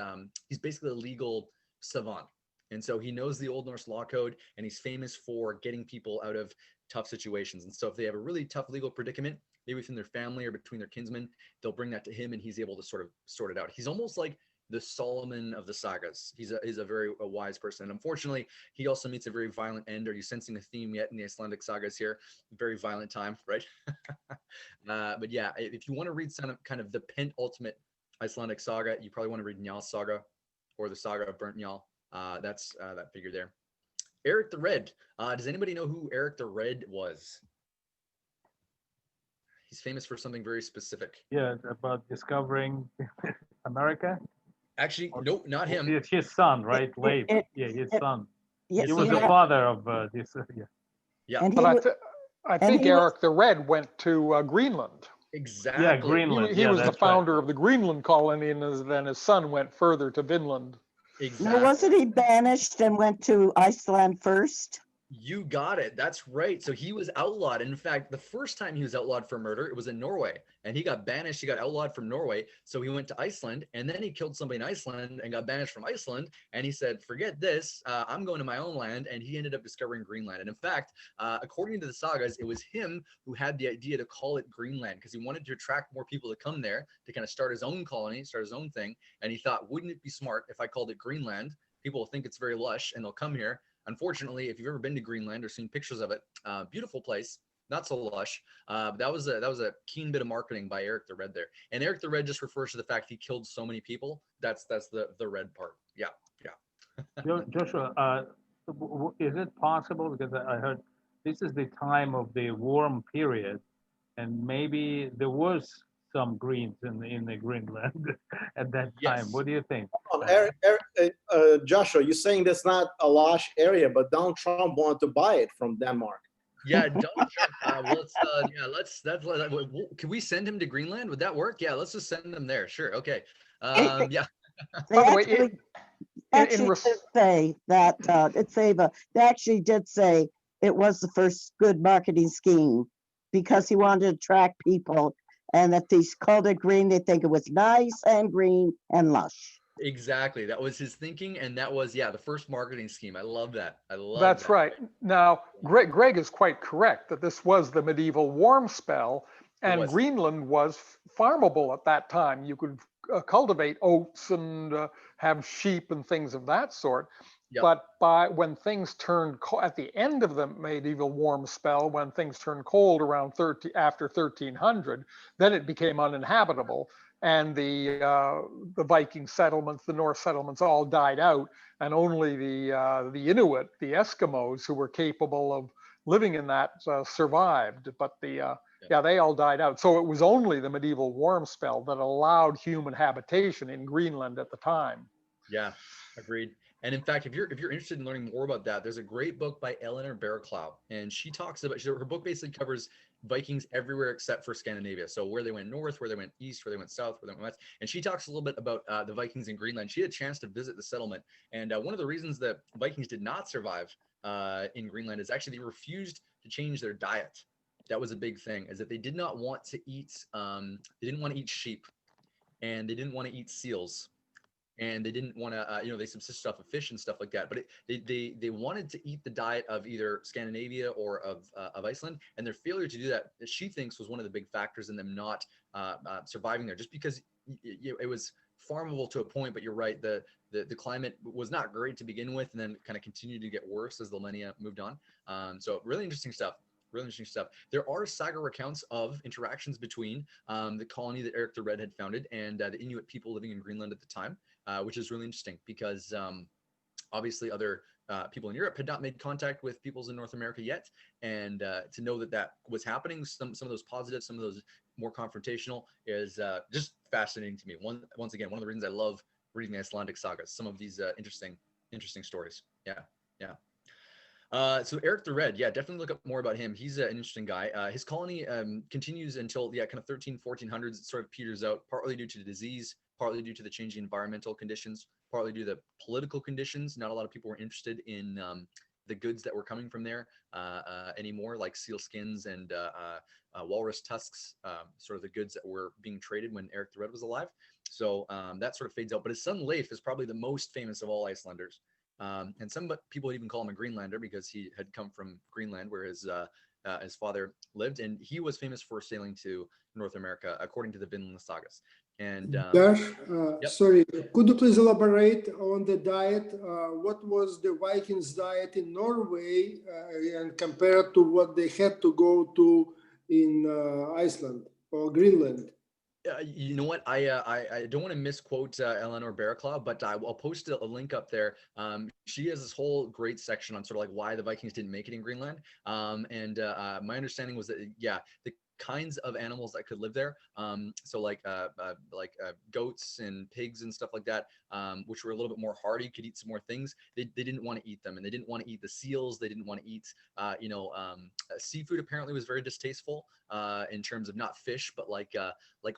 he's basically a legal savant. And so he knows the Old Norse law code, and he's famous for getting people out of tough situations. And so if they have a really tough legal predicament, maybe within their family or between their kinsmen, they'll bring that to him, and he's able to sort of sort it out. He's almost like the Solomon of the sagas. He's a very wise person. And unfortunately, he also meets a very violent end. Are you sensing a theme yet in the Icelandic sagas here? Very violent time, right? But yeah, if you want to read some kind of the penultimate Icelandic saga, you probably want to read Njal's saga or the saga of Burnt Njal. That's that figure there. Eric the Red. Does anybody know who Eric the Red was? He's famous for something very specific. Yeah, about discovering America. Actually, nope, not him. It's his son, right? Leif. Yeah, his son. Yes, He was the father of this. Yeah. Yeah. And But I think he was- Eric the Red went to Greenland. Exactly. Yeah, He, Greenland. he Yeah, was the that's right. founder of the Greenland colony, and then his son went further to Vinland. Exactly. Now, wasn't he banished and went to Iceland first? You got it. That's right. So he was outlawed. And in fact, the first time he was outlawed for murder, it was in Norway. And he got banished. He got outlawed from Norway. So he went to Iceland, and then he killed somebody in Iceland and got banished from Iceland. And he said, forget this. I'm going to my own land. And he ended up discovering Greenland. And in fact, according to the sagas, it was him who had the idea to call it Greenland because he wanted to attract more people to come there to kind of start his own colony, start his own thing. And he thought, wouldn't it be smart if I called it Greenland? People will think it's very lush and they'll come here. Unfortunately, if you've ever been to Greenland or seen pictures of it, beautiful place, not so lush. That was a keen bit of marketing by Eric the Red there. And Eric the Red just refers to the fact he killed so many people. That's the red part. Yeah, yeah. Joshua, is it possible, because I heard this is the time of the warm period, and maybe there was some greens in the Greenland at that time. Yes. What do you think? Joshua, you're saying that's not a lush area, but Donald Trump wanted to buy it from Denmark. Yeah, Donald Trump. Can we send him to Greenland? Would that work? Yeah, let's just send him there. Sure. Okay. Yeah. They By the way, actually did say that they actually did say it was the first good marketing scheme because he wanted to attract people, and that they called it green, they think it was nice and green and lush. Exactly. That was his thinking, and that was the first marketing scheme. I love that. I love That's that. right. Now, Greg is quite correct that this was the medieval warm spell, and was. Greenland was farmable at that time. You could cultivate oats and have sheep and things of that sort. Yep. But when things turned at the end of the medieval warm spell, when things turned cold around after 1300, then it became uninhabitable, and the Viking settlements, the Norse settlements, all died out, and only the Inuit, the Eskimos, who were capable of living in that survived. But they all died out. So it was only the medieval warm spell that allowed human habitation in Greenland at the time. Yeah, agreed. And in fact, if you're interested in learning more about that, there's a great book by Eleanor Bearclough, and she talks about her book basically covers Vikings everywhere except for Scandinavia. So where they went north, where they went east, where they went south, where they went west. And she talks a little bit about the Vikings in Greenland. She had a chance to visit the settlement, and one of the reasons that Vikings did not survive in Greenland is actually they refused to change their diet. That was a big thing, is that they did not want to eat. They didn't want to eat sheep, and they didn't want to eat seals. And they didn't want to, they subsisted off of fish and stuff like that. But they wanted to eat the diet of either Scandinavia or of Iceland. And their failure to do that, she thinks, was one of the big factors in them not surviving there. Just because it was farmable to a point, but you're right, the climate was not great to begin with, and then kind of continued to get worse as the millennia moved on. So really interesting stuff. Really interesting stuff. There are saga accounts of interactions between the colony that Eric the Red had founded and the Inuit people living in Greenland at the time, which is really interesting because obviously other people in Europe had not made contact with peoples in North America yet. And to know that was happening, some of those positives, some of those more confrontational, is just fascinating to me. Once again, one of the reasons I love reading the Icelandic sagas, some of these interesting stories. Yeah. So Eric the Red, definitely look up more about him. He's an interesting guy. His colony continues until kind of 1400s. It sort of peters out, partly due to disease, partly due to the changing environmental conditions, partly due to the political conditions. Not a lot of people were interested in the goods that were coming from there anymore, like seal skins and walrus tusks, sort of the goods that were being traded when Eric the Red was alive. So that sort of fades out. But his son Leif is probably the most famous of all Icelanders. And some people even call him a Greenlander because he had come from Greenland, where his father lived, and he was famous for sailing to North America, according to the Vinland sagas. And Josh, yep. Sorry, could you please elaborate on the diet? What was the Vikings' diet in Norway and compared to what they had to go to in Iceland or Greenland? You know what? I don't want to misquote Eleanor Bearclough, but I'll post a link up there. She has this whole great section on sort of like why the Vikings didn't make it in Greenland. And my understanding was that the kinds of animals that could live there. So like goats and pigs and stuff like that, which were a little bit more hardy, could eat some more things. They didn't want to eat them, and they didn't want to eat the seals. They didn't want to eat, seafood apparently was very distasteful in terms of not fish, but like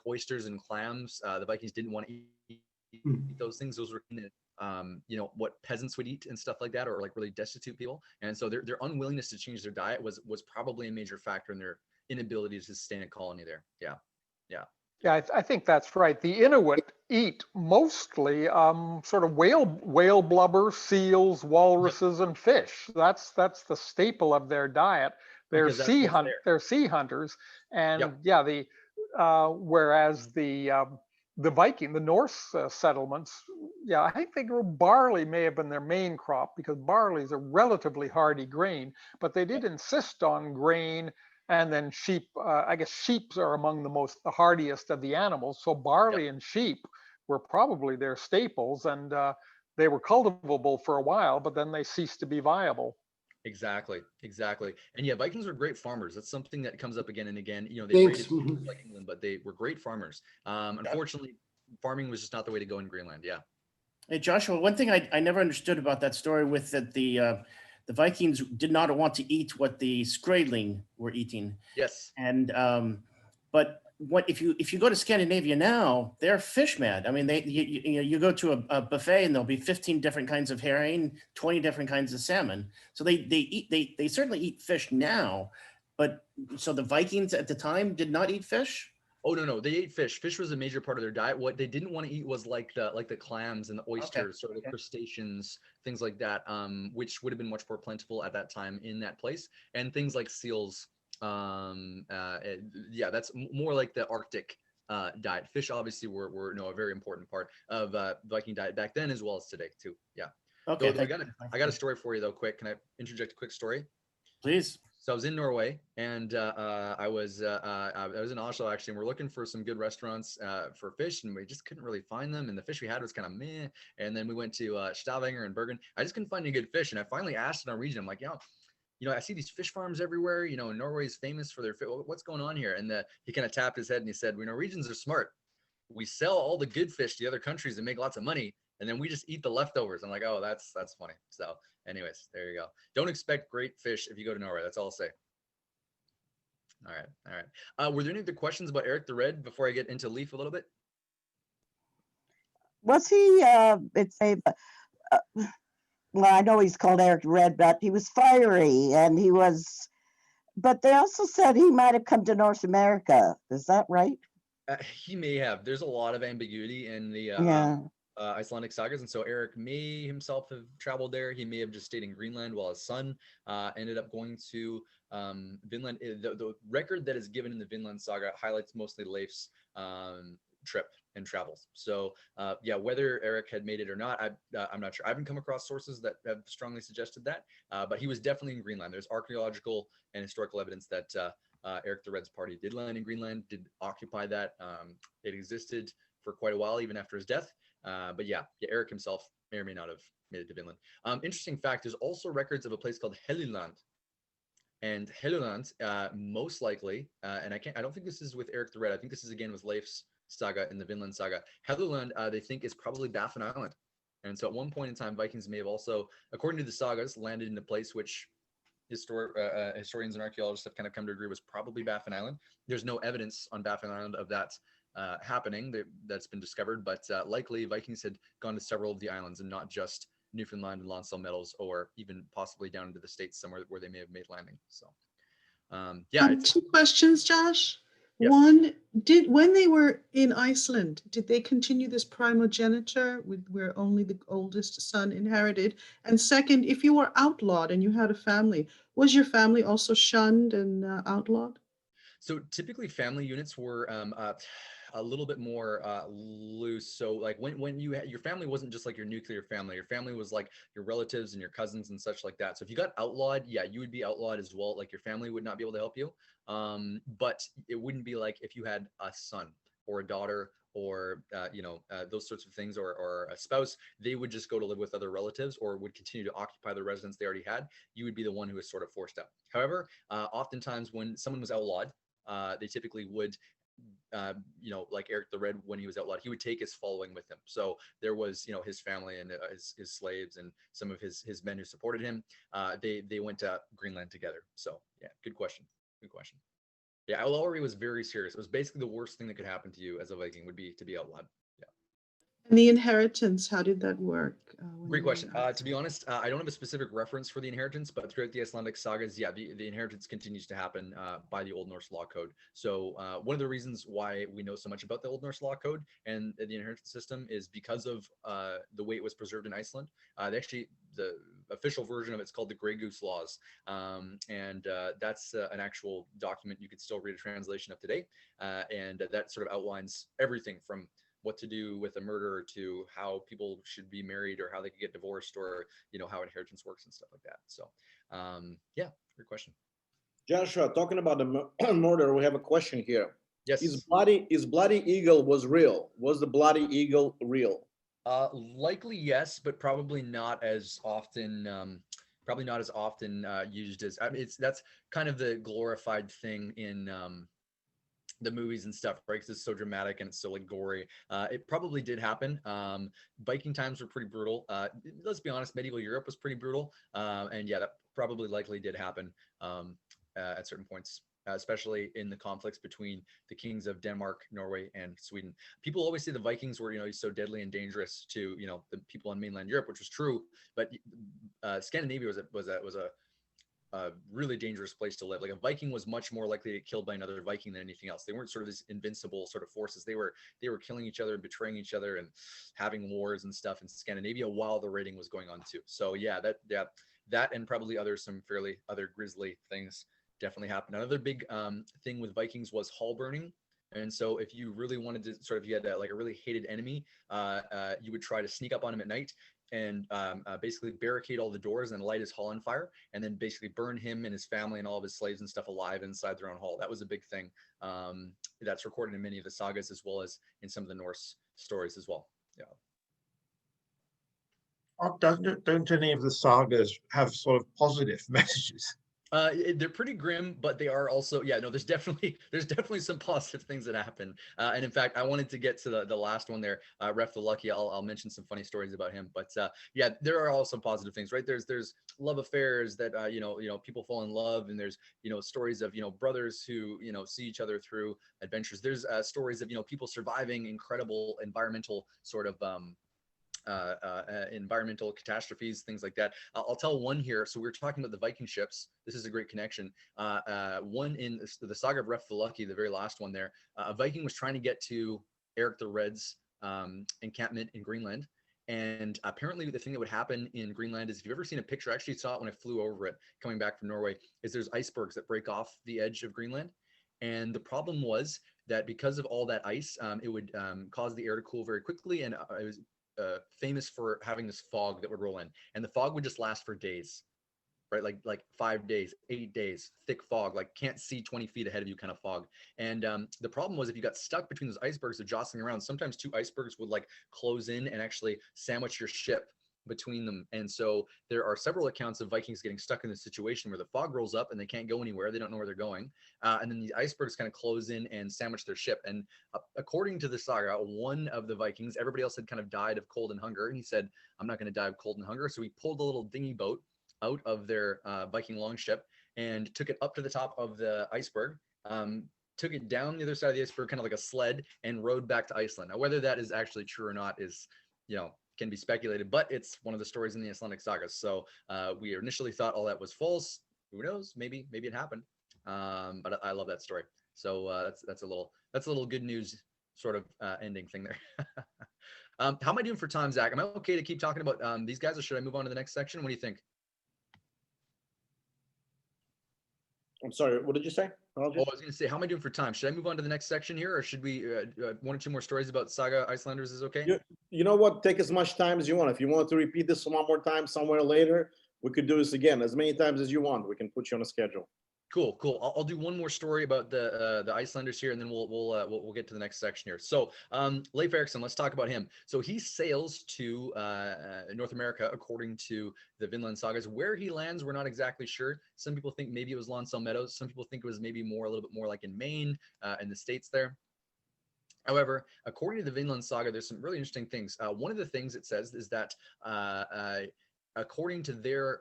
oysters and clams. The Vikings didn't want to eat those things. Those were what peasants would eat and stuff like that, or like really destitute people. And so their unwillingness to change their diet was probably a major factor in their inability to sustain a colony there. Yeah. Yeah, I think that's right. The Inuit eat mostly sort of whale blubber, seals, walruses, and fish. That's the staple of their diet. They're they're sea hunters, and whereas the Norse settlements, I think they grew barley, may have been their main crop, because barley is a relatively hardy grain, but they did insist on grain. And then sheep, I guess sheep are among the hardiest of the animals. So barley and sheep were probably their staples, and they were cultivable for a while, but then they ceased to be viable. Exactly. And yeah, Vikings were great farmers. That's something that comes up again and again. They raided like England, but they were great farmers. Unfortunately, farming was just not the way to go in Greenland. Yeah. Hey, Joshua, one thing I never understood about that story with the Vikings did not want to eat what the Skradling were eating. Yes. And but if you go to Scandinavia now, they're fish mad. I mean, you go to a buffet and there'll be 15 different kinds of herring, 20 different kinds of salmon. So they certainly eat fish now, but so the Vikings at the time did not eat fish? Oh no, they ate fish. Fish was a major part of their diet. What they didn't want to eat was like the clams and the oysters, or the crustaceans, things like that, which would have been much more plentiful at that time in that place, and things like seals. That's more like the Arctic diet. Fish obviously were a very important part of Viking diet back then as well as today too. Yeah. Okay. So I got a story for you though. Quick, can I interject a quick story? Please. So I was in Norway, and I was in Oslo actually, and we're looking for some good restaurants for fish, and we just couldn't really find them. And the fish we had was kind of meh. And then we went to Stavanger and Bergen. I just couldn't find any good fish, and I finally asked in our region. I'm like, I see these fish farms everywhere. Norway is famous for their fish. What's going on here? And he kind of tapped his head and he said, Norwegians are smart. We sell all the good fish to other countries and make lots of money, and then we just eat the leftovers. I'm like, oh, that's funny. So anyways, there you go. Don't expect great fish if you go to Norway. That's all I'll say. All right. Were there any other questions about Eric the Red before I get into Leaf a little bit? Was he, well, I know he's called Eric the Red, but he was fiery, and but they also said he might have come to North America. Is that right? He may have. There's a lot of ambiguity in the Icelandic sagas, and so Eric may himself have traveled there. He may have just stayed in Greenland while his son ended up going to Vinland. The record that is given in the Vinland saga highlights mostly Leif's trip and travels. So whether Eric had made it or not, I'm not sure. I haven't come across sources that have strongly suggested that, but he was definitely in Greenland. There's archaeological and historical evidence that Eric the Red's party did land in Greenland, did occupy that. It existed for quite a while, even after his death. But Eric himself may or may not have made it to Vinland. Interesting fact, there's also records of a place called Helluland. And Helluland, most likely, and I don't think this is with Eric the Red. I think this is again with Leif's saga in the Vinland saga. Helluland, they think, is probably Baffin Island. And so at one point in time, Vikings may have also, according to the sagas, landed in a place which historians and archaeologists have kind of come to agree was probably Baffin Island. There's no evidence on Baffin Island of that happening that's been discovered, but likely Vikings had gone to several of the islands and not just Newfoundland and Lonsdale Meadows, or even possibly down into the States somewhere where they may have made landing. So two questions, Josh. Yes. One, when they were in Iceland, did they continue this primogeniture where only the oldest son inherited? And second, if you were outlawed and you had a family, was your family also shunned and outlawed? So typically family units were a little bit more loose. So like when your family wasn't just like your nuclear family, your family was like your relatives and your cousins and such like that. So if you got outlawed, you would be outlawed as well. Like your family would not be able to help you. But it wouldn't be like if you had a son or a daughter or those sorts of things, or a spouse, they would just go to live with other relatives or would continue to occupy the residence they already had. You would be the one who was sort of forced out. However, oftentimes when someone was outlawed, they typically would, like Eric the Red, when he was outlawed, he would take his following with him. So there was, his family and his slaves and some of his men who supported him. They went to Greenland together. So yeah, good question. Good question. Yeah, outlawry was very serious. It was basically the worst thing that could happen to you as a Viking would be to be outlawed. And the inheritance, how did that work? Great question. To be honest, I don't have a specific reference for the inheritance, but throughout the Icelandic sagas, yeah, the inheritance continues to happen by the Old Norse law code. So one of the reasons why we know so much about the Old Norse law code and the inheritance system is because of the way it was preserved in Iceland. The official version of it's called the Grey Goose Laws, and that's an actual document. You could still read a translation of today, and that sort of outlines everything from what to do with a murder to how people should be married or how they could get divorced or, how inheritance works and stuff like that. So, yeah, great question. Joshua, talking about the murder, we have a question here. Yes. Is Bloody Eagle was real? Was the Bloody Eagle real? Likely yes, but probably not as often. Used as. I mean, that's kind of the glorified thing in the movies and stuff, right? Because it's so dramatic and it's so like gory. It probably did happen. Viking times were pretty brutal. Let's be honest, medieval Europe was pretty brutal. And yeah, that probably likely did happen at certain points, especially in the conflicts between the kings of Denmark, Norway, and Sweden. People always say the Vikings were, so deadly and dangerous to, the people on mainland Europe, which was true. But Scandinavia was a really dangerous place to live. Like a Viking was much more likely to get killed by another Viking than anything else. They weren't sort of these invincible sort of forces. They were killing each other and betraying each other and having wars and stuff in Scandinavia while the raiding was going on too. So yeah, that and probably some fairly other grisly things definitely happened. Another big thing with Vikings was hall burning. And so if you really wanted to you had like a really hated enemy, you would try to sneak up on him at night and basically barricade all the doors and light his hall on fire, and then basically burn him and his family and all of his slaves and stuff alive inside their own hall. That was a big thing that's recorded in many of the sagas as well as in some of the Norse stories as well. Yeah. Don't any of the sagas have sort of positive messages? They're pretty grim, but they are also, there's definitely some positive things that happen. And in fact, I wanted to get to the last one there, Ref the Lucky. I'll mention some funny stories about him, but yeah, there are also positive things, right? There's love affairs that, people fall in love, and there's, stories of, brothers who, see each other through adventures. There's stories of, people surviving incredible environmental sort of, environmental catastrophes, things like that. I'll tell one here. So we were talking about the Viking ships. This is a great connection. One in the saga of Ref the Lucky, the very last one there, a Viking was trying to get to Eric the Red's encampment in Greenland. And apparently the thing that would happen in Greenland is, if you've ever seen a picture, I actually saw it when I flew over it coming back from Norway, is there's icebergs that break off the edge of Greenland. And the problem was that because of all that ice, it would cause the air to cool very quickly. And it was famous for having this fog that would roll in, and the fog would just last for days, right? Like 5 days, 8 days, thick fog, like can't see 20 feet ahead of you kind of fog. And the problem was, if you got stuck between those icebergs, they're jostling around, sometimes two icebergs would like close in and actually sandwich your ship between them. And so there are several accounts of Vikings getting stuck in this situation where the fog rolls up and they can't go anywhere. They don't know where they're going. And then the icebergs kind of close in and sandwich their ship. And according to the saga, one of the Vikings, everybody else had kind of died of cold and hunger. And he said, I'm not going to die of cold and hunger. So he pulled a little dinghy boat out of their Viking longship and took it up to the top of the iceberg, took it down the other side of the iceberg, kind of like a sled, and rowed back to Iceland. Now, whether that is actually true or not is, can be speculated, but it's one of the stories in the Icelandic sagas. So we initially thought all that was false. Who knows? Maybe it happened. But I love that story. So that's a little good news sort of ending thing there. How am I doing for time, Zach? Am I okay to keep talking about these guys, or should I move on to the next section? What do you think? I'm sorry, what did you say? I was going to say, how am I doing for time? Should I move on to the next section here, or should we one or two more stories about Saga Icelanders is okay? You know what? Take as much time as you want. If you want to repeat this one more time somewhere later, we could do this again as many times as you want. We can put you on a schedule. Cool, cool. I'll do one more story about the Icelanders here, and then we'll get to the next section here. So Leif Erikson, let's talk about him. So he sails to North America, according to the Vinland sagas. Where he lands, we're not exactly sure. Some people think maybe it was Lonsdale Meadows. Some people think it was maybe a little bit more like in Maine, in the States there. However, according to the Vinland saga, there's some really interesting things. One of the things it says is that according to their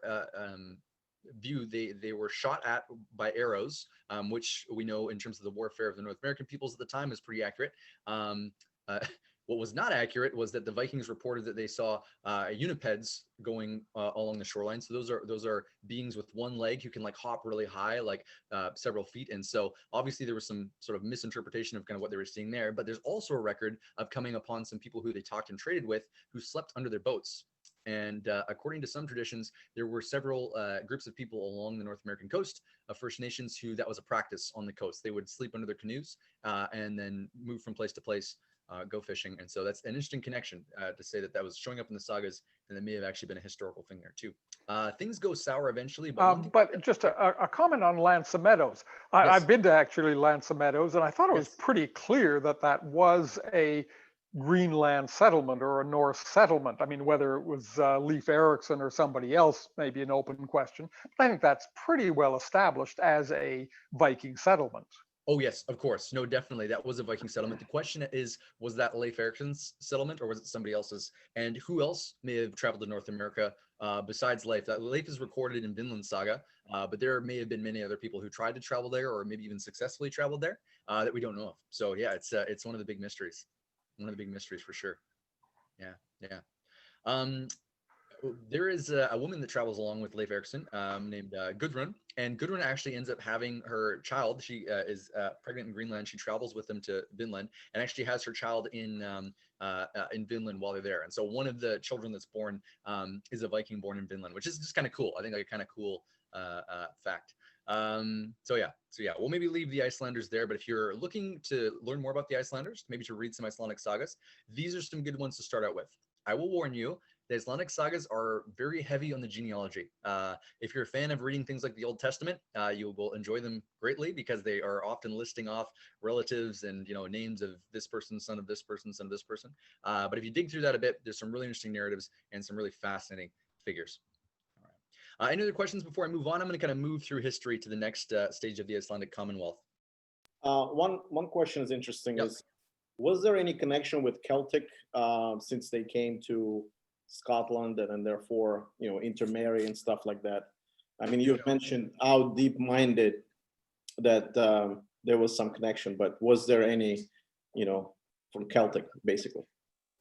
view, they were shot at by arrows, which we know in terms of the warfare of the North American peoples at the time is pretty accurate. What was not accurate was that the Vikings reported that they saw unipeds going along the shoreline. So those are beings with one leg who can like hop really high, like several feet. And so obviously there was some sort of misinterpretation of kind of what they were seeing there. But there's also a record of coming upon some people who they talked and traded with who slept under their boats. And according to some traditions, there were several groups of people along the North American coast of First Nations who that was a practice on the coast. They would sleep under their canoes and then move from place to place, go fishing. And so that's an interesting connection to say that was showing up in the sagas, and that may have actually been a historical thing there too. Things go sour eventually. But just a comment on Lansa Meadows. Yes. I've been to actually Lansa Meadows, and I thought it was Yes. pretty clear that that was a Greenland settlement or a Norse settlement. I mean, whether it was Leif Erikson or somebody else may be an open question, but I think that's pretty well established as a Viking settlement. Oh, yes, of course. No, definitely. That was a Viking settlement. The question is, was that Leif Erikson's settlement or was it somebody else's? And who else may have traveled to North America besides Leif? That Leif is recorded in Vinland Saga, but there may have been many other people who tried to travel there or maybe even successfully traveled there that we don't know of. So yeah, it's one of the big mysteries. One of the big mysteries for sure. Yeah, yeah. There is a woman that travels along with Leif Erikson named Gudrun, and Gudrun actually ends up having her child. She is pregnant in Greenland. She travels with them to Vinland and actually has her child in Vinland while they're there. And so one of the children that's born is a Viking born in Vinland, which is just kind of cool. I think like a kind of cool fact. So yeah, we'll maybe leave the Icelanders there, but if you're looking to learn more about the Icelanders, maybe to read some Icelandic sagas, these are some good ones to start out with. I will warn you, the Icelandic sagas are very heavy on the genealogy. If you're a fan of reading things like the Old Testament, you will enjoy them greatly because they are often listing off relatives and names of this person, son of this person, son of this person. But if you dig through that a bit, there's some really interesting narratives and some really fascinating figures. Any other questions before I move on? I'm going to kind of move through history to the next stage of the Icelandic Commonwealth. One question is interesting. Yep. Is was there any connection with Celtic since they came to Scotland and therefore intermarry and stuff like that? I mean, you've mentioned how deep-minded that there was some connection, but was there any from Celtic basically?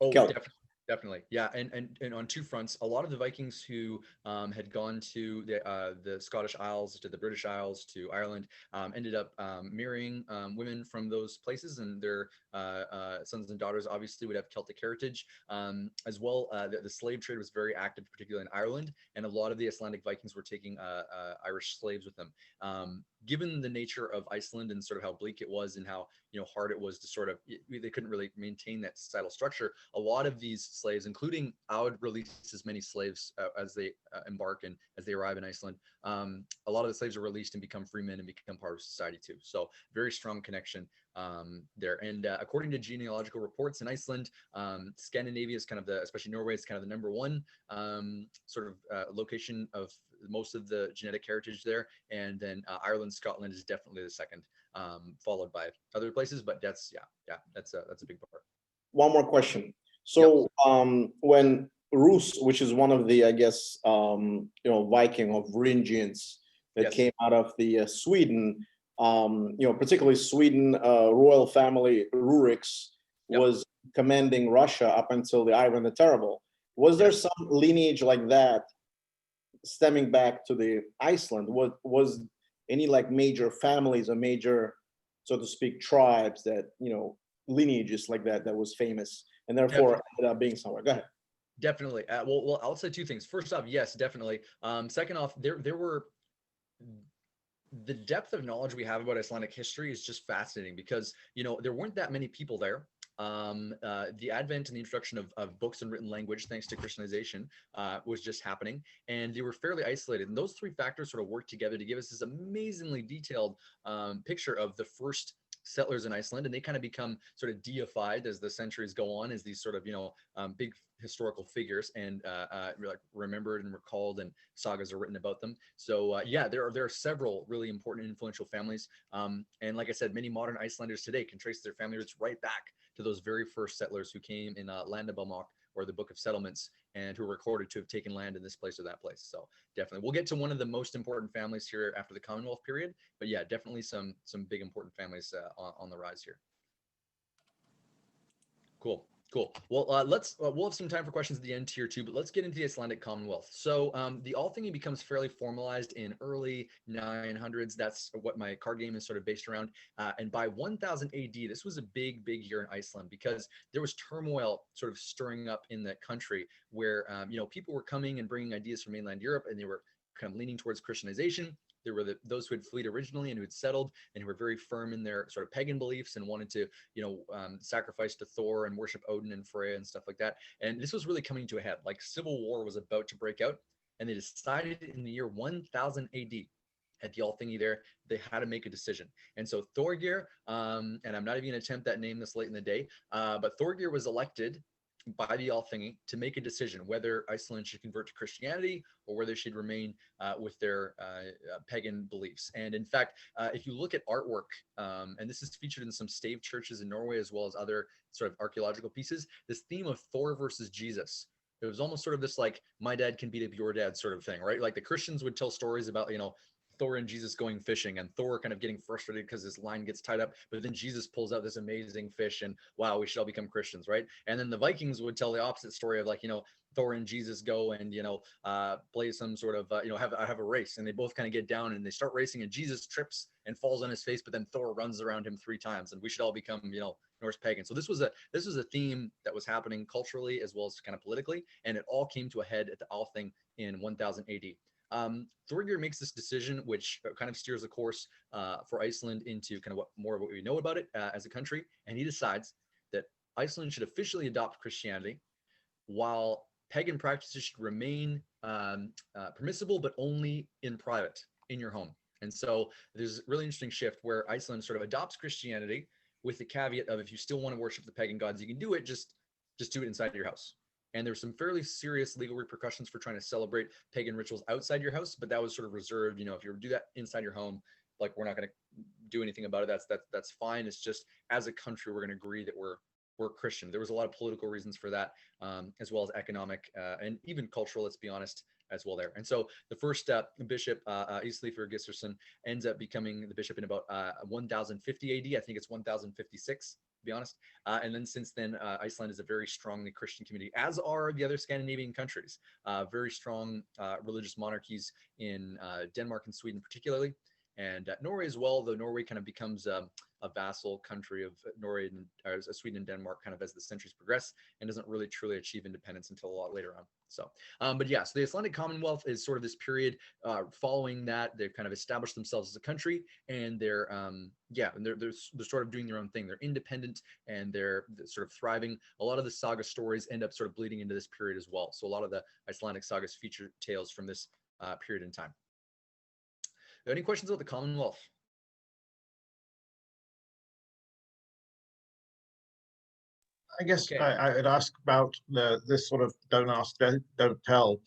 Oh, Celtic. Definitely. Yeah. And on two fronts, a lot of the Vikings who had gone to the Scottish Isles, to the British Isles, to Ireland, ended up marrying women from those places, and their sons and daughters obviously would have Celtic heritage as well. The slave trade was very active, particularly in Ireland, and a lot of the Icelandic Vikings were taking Irish slaves with them. Given the nature of Iceland and sort of how bleak it was and how hard it was to sort of, they couldn't really maintain that societal structure. A lot of these slaves, including I would release as many slaves as they embark and as they arrive in Iceland. A lot of the slaves are released and become free men and become part of society too. So very strong connection there. And according to genealogical reports in Iceland, Scandinavia is kind of especially Norway is kind of the number one sort of location of most of the genetic heritage there. And then Ireland, Scotland is definitely the second, followed by other places, but that's a big part. One more question. So when Rus, which is one of the, I guess, Viking of Varangians that came out of the Sweden, particularly Sweden royal family Ruriks was commanding Russia up until the Ivan the Terrible. Was there some lineage like that stemming back to the Iceland? Was any like major families or major, so to speak, tribes that lineages like that was famous and therefore ended up being somewhere? Go ahead. Definitely. Well, I'll say two things. First off, yes, definitely. Second off, there were the depth of knowledge we have about Icelandic history is just fascinating because there weren't that many people there. the advent and the introduction of books and written language, thanks to Christianization, was just happening, and they were fairly isolated. And those three factors sort of worked together to give us this amazingly detailed picture of the first settlers in Iceland, and they kind of become sort of deified as the centuries go on as these sort of, big historical figures, and like remembered and recalled, and sagas are written about them. So yeah, there are several really important and influential families, and like I said, many modern Icelanders today can trace their family roots right back to those very first settlers who came in Landabamok, or the Book of Settlements, and who are recorded to have taken land in this place or that place. So definitely, we'll get to one of the most important families here after the Commonwealth period. But yeah, definitely some big important families on the rise here. Cool. Well, we'll have some time for questions at the end here too, but let's get into the Icelandic Commonwealth. So the Althingi becomes fairly formalized in early 900s. That's what my card game is sort of based around. And by 1000 AD, this was a big year in Iceland, because there was turmoil sort of stirring up in that country, where people were coming and bringing ideas from mainland Europe, and they were kind of leaning towards Christianization. There were those who had fled originally and who had settled and who were very firm in their sort of pagan beliefs and wanted to, sacrifice to Thor and worship Odin and Freya and stuff like that. And this was really coming to a head. Like, civil war was about to break out, and they decided in the year 1000 AD at the Althingi there, they had to make a decision. And so Thorgeir, and I'm not even going to attempt that name this late in the day, but Thorgeir was elected by the Althingi to make a decision whether Iceland should convert to Christianity or whether they should remain with their pagan beliefs. And in fact, if you look at artwork, and this is featured in some stave churches in Norway, as well as other sort of archaeological pieces, this theme of Thor versus Jesus, it was almost sort of this like, my dad can beat up your dad sort of thing, right? Like the Christians would tell stories about, Thor and Jesus going fishing, and Thor kind of getting frustrated because his line gets tied up, but then Jesus pulls out this amazing fish, and wow, we should all become Christians, right? And then the Vikings would tell the opposite story of like, Thor and Jesus go and play some sort of have a race, and they both kind of get down and they start racing, and Jesus trips and falls on his face, but then Thor runs around him 3 times, and we should all become Norse pagan. So this was a theme that was happening culturally as well as kind of politically, and it all came to a head at the Althing in 1000 AD. Thorgeir makes this decision, which kind of steers the course for Iceland into kind of what we know about it as a country, and he decides that Iceland should officially adopt Christianity, while pagan practices should remain permissible, but only in private, in your home. And so there's a really interesting shift where Iceland sort of adopts Christianity with the caveat of, if you still want to worship the pagan gods, you can do it, just do it inside your house. And there's some fairly serious legal repercussions for trying to celebrate pagan rituals outside your house, but that was sort of reserved. If you do that inside your home, like, we're not going to do anything about it. That's fine. It's just, as a country, we're going to agree that we're Christian. There was a lot of political reasons for that, as well as economic and even cultural, let's be honest, as well there. And so the first bishop, Ísleifur Gissurarson, ends up becoming the bishop in about 1050 AD. I think it's 1056, to be honest. And then since then, Iceland is a very strongly Christian community, as are the other Scandinavian countries. Very strong religious monarchies in Denmark and Sweden particularly, and Norway as well, though Norway kind of becomes a vassal country of Norway and Sweden and Denmark kind of as the centuries progress, and doesn't really truly achieve independence until a lot later on. So, but yeah, so the Icelandic Commonwealth is sort of this period following that. They've kind of established themselves as a country, and they're sort of doing their own thing. They're independent, and they're sort of thriving. A lot of the saga stories end up sort of bleeding into this period as well. So a lot of the Icelandic sagas feature tales from this period in time. Any questions about the Commonwealth? I guess Okay. I would ask about this sort of don't ask, don't tell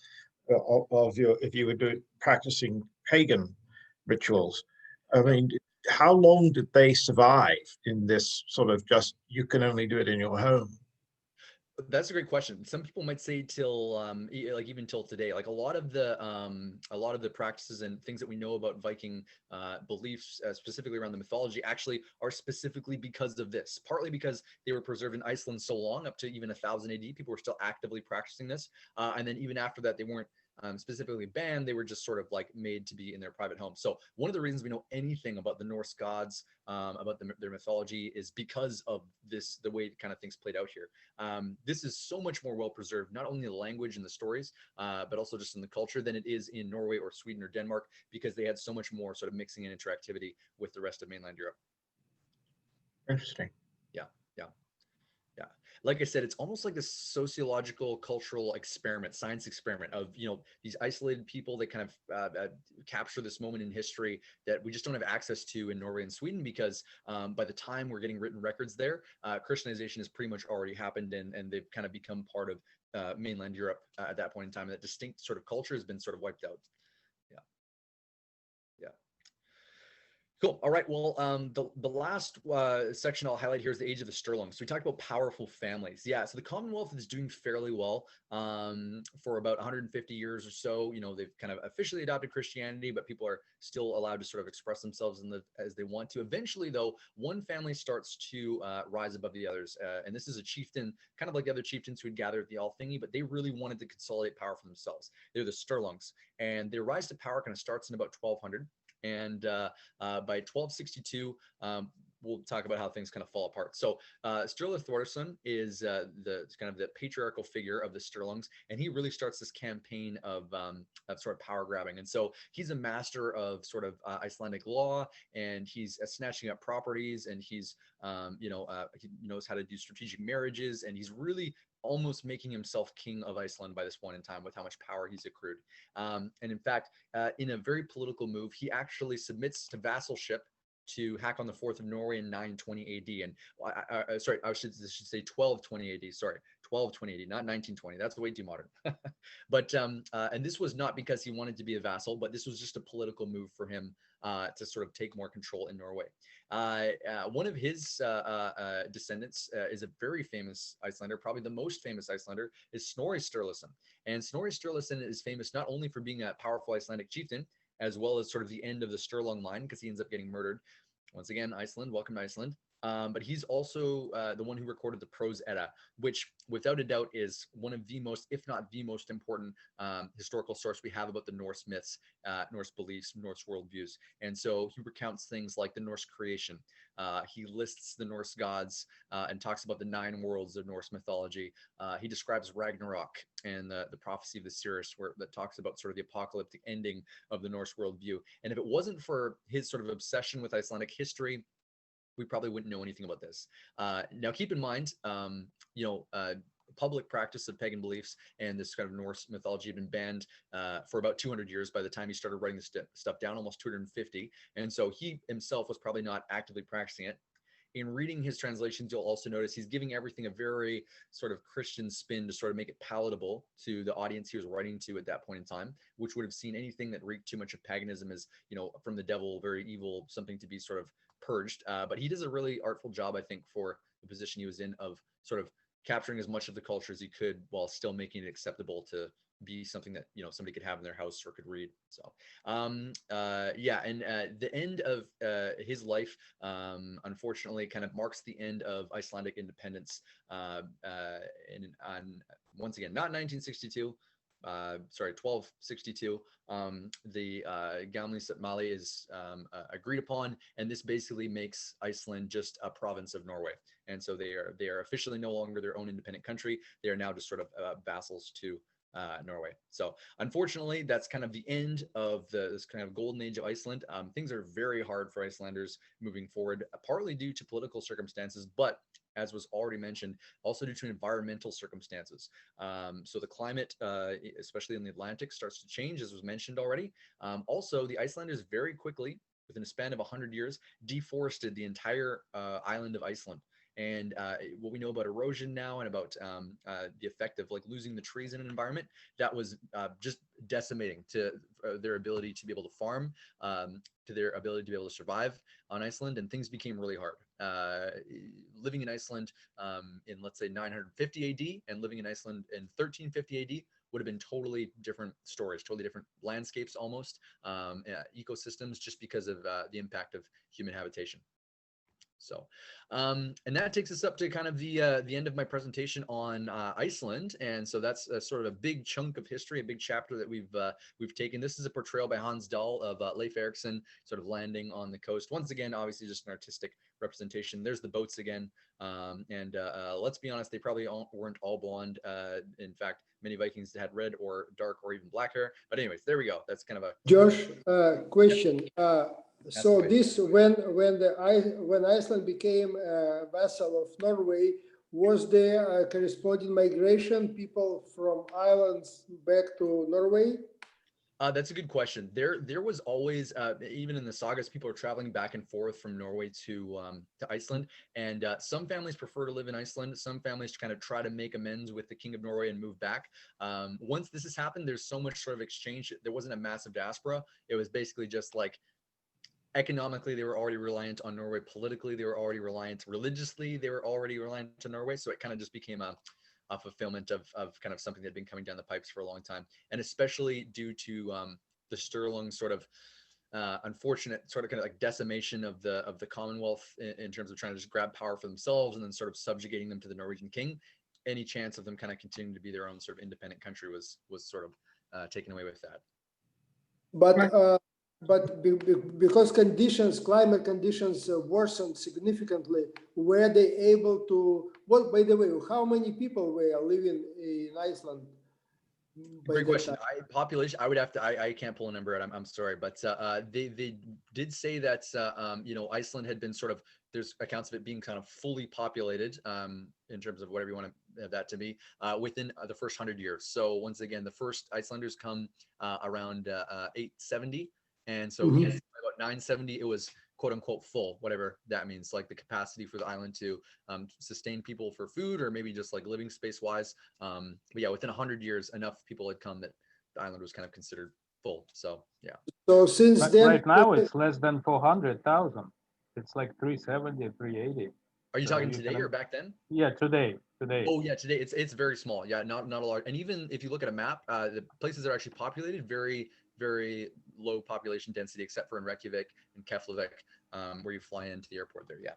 of your, if you were practicing pagan rituals. I mean, how long did they survive in this sort of just, you can only do it in your home? That's a great question. Some people might say till like even till today, like a lot of the practices and things that we know about Viking beliefs, specifically around the mythology, actually are specifically because of this. Partly because they were preserved in Iceland so long, up to even 1000 AD, people were still actively practicing this, and then even after that, they weren't specifically banned. They were just sort of like made to be in their private home. So one of the reasons we know anything about the Norse gods, about their mythology, is because of this, the way kind of things played out here. This is so much more well preserved, not only the language and the stories, but also just in the culture, than it is in Norway or Sweden or Denmark, because they had so much more sort of mixing and interactivity with the rest of mainland Europe. Interesting. Yeah, yeah. like I said, it's almost like this sociological, cultural experiment, science experiment of, these isolated people that kind of capture this moment in history that we just don't have access to in Norway and Sweden, because by the time we're getting written records there, Christianization has pretty much already happened, and they've kind of become part of mainland Europe at that point in time. That distinct sort of culture has been sort of wiped out. Yeah. Cool. All right. Well, the last section I'll highlight here is the age of the Stirlings. So we talked about powerful families. Yeah. So the Commonwealth is doing fairly well for about 150 years or so. They've kind of officially adopted Christianity, but people are still allowed to sort of express themselves as they want to. Eventually, though, one family starts to rise above the others, and this is a chieftain, kind of like the other chieftains who had gathered at the Althingi, but they really wanted to consolidate power for themselves. They're the Stirlings, and their rise to power kind of starts in about 1200. And by 1262, we'll talk about how things kind of fall apart. So Sturla Thordarson is the kind of the patriarchal figure of the Stirlings, and he really starts this campaign of sort of power grabbing. And so he's a master of sort of Icelandic law, and he's snatching up properties, and he's he knows how to do strategic marriages, and he's really almost making himself king of Iceland by this point in time with how much power he's accrued. And in fact, in a very political move, he actually submits to vassalship to Hakon the Fourth of Norway in 920 AD. And sorry, I should say 1220 AD. Sorry, 1220 AD, not 1920. That's way too modern. But and this was not because he wanted to be a vassal, but this was just a political move for him to sort of take more control in Norway. One of his descendants is a very famous Icelander, probably the most famous Icelander, is Snorri Sturluson. And Snorri Sturluson is famous not only for being a powerful Icelandic chieftain, as well as sort of the end of the Sturlung line, because he ends up getting murdered. Once again, Iceland, welcome to Iceland. But he's also the one who recorded the Prose Edda, which without a doubt is one of the most, if not the most important historical source we have about the Norse myths, Norse beliefs, Norse worldviews. And so he recounts things like the Norse creation. He lists the Norse gods and talks about the 9 worlds of Norse mythology. He describes Ragnarok and the prophecy of the Cirrus, that talks about sort of the apocalyptic ending of the Norse worldview. And if it wasn't for his sort of obsession with Icelandic history, we probably wouldn't know anything about this. Now, keep in mind, public practice of pagan beliefs and this kind of Norse mythology had been banned for about 200 years by the time he started writing this stuff down, almost 250. And so he himself was probably not actively practicing it. In reading his translations, you'll also notice he's giving everything a very sort of Christian spin to sort of make it palatable to the audience he was writing to at that point in time, which would have seen anything that reeked too much of paganism as, from the devil, very evil, something to be sort of purged. But he does a really artful job, I think, for the position he was in of sort of capturing as much of the culture as he could while still making it acceptable to be something that somebody could have in their house or could read. So yeah, and the end of his life unfortunately kind of marks the end of Icelandic independence on once again not 1962, sorry, 1262. The Gamli Mali is agreed upon, and this basically makes Iceland just a province of Norway. And so they are officially no longer their own independent country. They are now just sort of vassals to Norway. So unfortunately, that's kind of the end of this kind of golden age of Iceland. Things are very hard for Icelanders moving forward, partly due to political circumstances, but as was already mentioned, also due to environmental circumstances. So the climate, especially in the Atlantic, starts to change, as was mentioned already. Also, the Icelanders very quickly, within a span of 100 years, deforested the entire island of Iceland. And what we know about erosion now and about the effect of like losing the trees in an environment, that was just decimating to their ability to be able to farm, to their ability to be able to survive on Iceland, and things became really hard. Living in Iceland in, let's say, 950 AD and living in Iceland in 1350 AD would have been totally different stories, totally different landscapes almost, ecosystems, just because of the impact of human habitation. So, and that takes us up to kind of the end of my presentation on Iceland, and so that's sort of a big chunk of history, a big chapter that we've taken. This is a portrayal by Hans Dahl of Leif Erikson, sort of landing on the coast. Once again, obviously just an artistic representation. There's the boats again, and let's be honest, they probably weren't all blonde. In fact, many Vikings had red or dark or even black hair. But anyways, there we go. That's kind of a Josh question. So this when Iceland became a vassal of Norway, was there a corresponding migration, people from islands back to Norway? That's a good question. There was always, even in the sagas, people are traveling back and forth from Norway to Iceland, and some families prefer to live in Iceland. Some families kind of try to make amends with the King of Norway and move back. Once this has happened, there's so much sort of exchange. There wasn't a massive diaspora. It was basically just like economically, they were already reliant on Norway. Politically, they were already reliant. Religiously, they were already reliant to Norway. So it kind of just became a fulfillment of kind of something that had been coming down the pipes for a long time, and especially due to the Stirling sort of unfortunate sort of kind of like decimation of the Commonwealth in terms of trying to just grab power for themselves and then sort of subjugating them to the Norwegian king. Any chance of them kind of continuing to be their own sort of independent country was sort of taken away with that. But because climate conditions worsened significantly, were they able to, what, by the way, how many people were living in Iceland? Great question. Population, I would have to, I can't pull a number out. I'm sorry, but they did say that, you know, Iceland had been sort of, there's accounts of it being kind of fully populated in terms of whatever you want to have that to be within the first 100 years. So once again, the first Icelanders come around 870. And so about 970, it was quote unquote full, whatever that means, like the capacity for the island to sustain people for food or maybe just like living space wise. But yeah, within 100 years, enough people had come that the island was kind of considered full. So yeah. So since then, right now it's less than 400,000. It's like 370, 380. Are you talking today or back then? Yeah, today. Oh yeah, today it's very small. Yeah, not a large. And even if you look at a map, the places that are actually populated, very low population density, except for in Reykjavik and Keflavik, where you fly into the airport there. Yeah.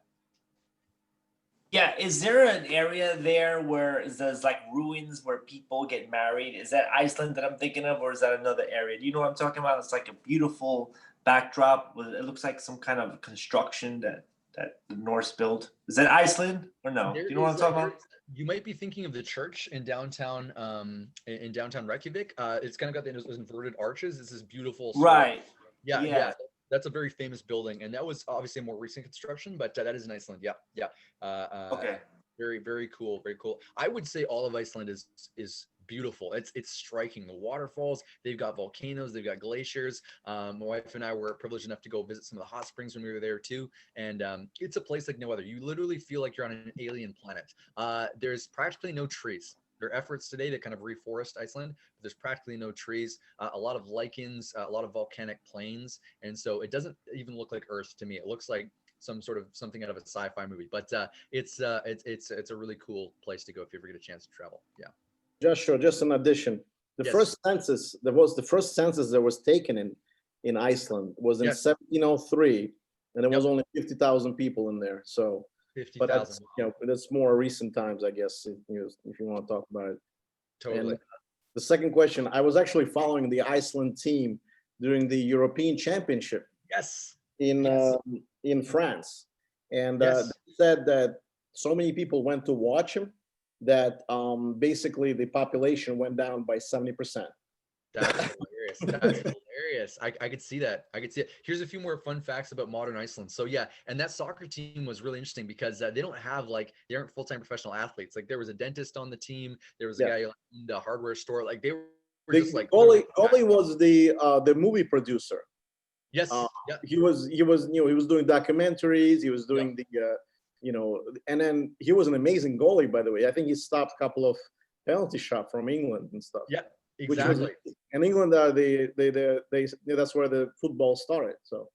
Yeah, is there an area there where there's like ruins where people get married? Is that Iceland that I'm thinking of, or is that another area? Do you know what I'm talking about? It's like a beautiful backdrop with, it looks like some kind of construction that the Norse built. Is that Iceland or no? Do you know what I'm talking about? You might be thinking of the church in downtown Reykjavik. It's kind of got those inverted arches. It's this beautiful right. Yeah. That's a very famous building, and that was obviously a more recent construction, but that is in Iceland. Yeah. Okay. Very, very cool. Very cool. I would say all of Iceland is beautiful. It's striking. The waterfalls, they've got volcanoes, they've got glaciers. My wife and I were privileged enough to go visit some of the hot springs when we were there too. And it's a place like no other. You literally feel like you're on an alien planet. There's practically no trees. There are efforts today to kind of reforest Iceland, but there's practically no trees, a lot of lichens, a lot of volcanic plains. And so it doesn't even look like Earth to me. It looks like something out of a sci-fi movie, but it's a really cool place to go if you ever get a chance to travel. Yeah. Just an addition. The first census that was taken in Iceland was in 1703, and it was only 50,000 people in there. So 50,000. But that's, that's more recent times, I guess, if you want to talk about it. Totally. And the second question, I was actually following the Iceland team during the European Championship. Yes. In France, and they said that so many people went to watch him that basically the population went down by 70%. That's hilarious. That's hilarious. I could see that. I could see it. Here's a few more fun facts about modern Iceland. So yeah, and that soccer team was really interesting because they don't have they aren't full-time professional athletes. Like there was a dentist on the team. There was a guy who owned a hardware store. Like they were just like goalie was the movie producer. Yes. He was doing documentaries. He was doing and then he was an amazing goalie, by the way. I think he stopped a couple of penalty shots from England and stuff. Yeah, exactly. And England, that's where the football started. So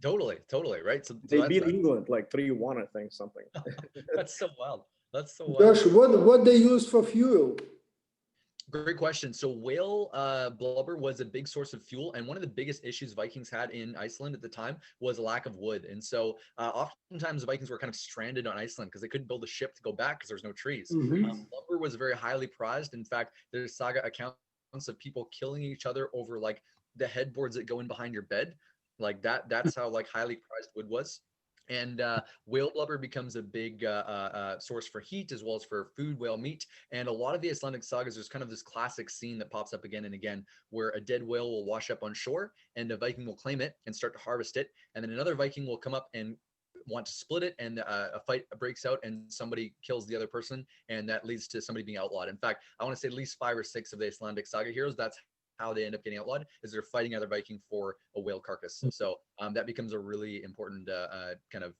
totally, right. So they beat England like 3-1, I think, something. That's so wild. Josh, what they use for fuel? Great question. So whale blubber was a big source of fuel, and one of the biggest issues Vikings had in Iceland at the time was a lack of wood. And so oftentimes the Vikings were kind of stranded on Iceland because they couldn't build a ship to go back because there's no trees. Blubber was very highly prized. In fact, there's saga accounts of people killing each other over like the headboards that go in behind your bed. Like that's how like highly prized wood was. And whale blubber becomes a big source for heat as well as for food, whale meat. And a lot of the Icelandic sagas, there's kind of this classic scene that pops up again and again where a dead whale will wash up on shore and a Viking will claim it and start to harvest it. And then another Viking will come up and want to split it, and a fight breaks out, and somebody kills the other person, and that leads to somebody being outlawed. In fact, I want to say at least 5 or 6 of the Icelandic saga heroes, that's how they end up getting outlawed, is they're fighting other Viking for a whale carcass. So that becomes a really important kind of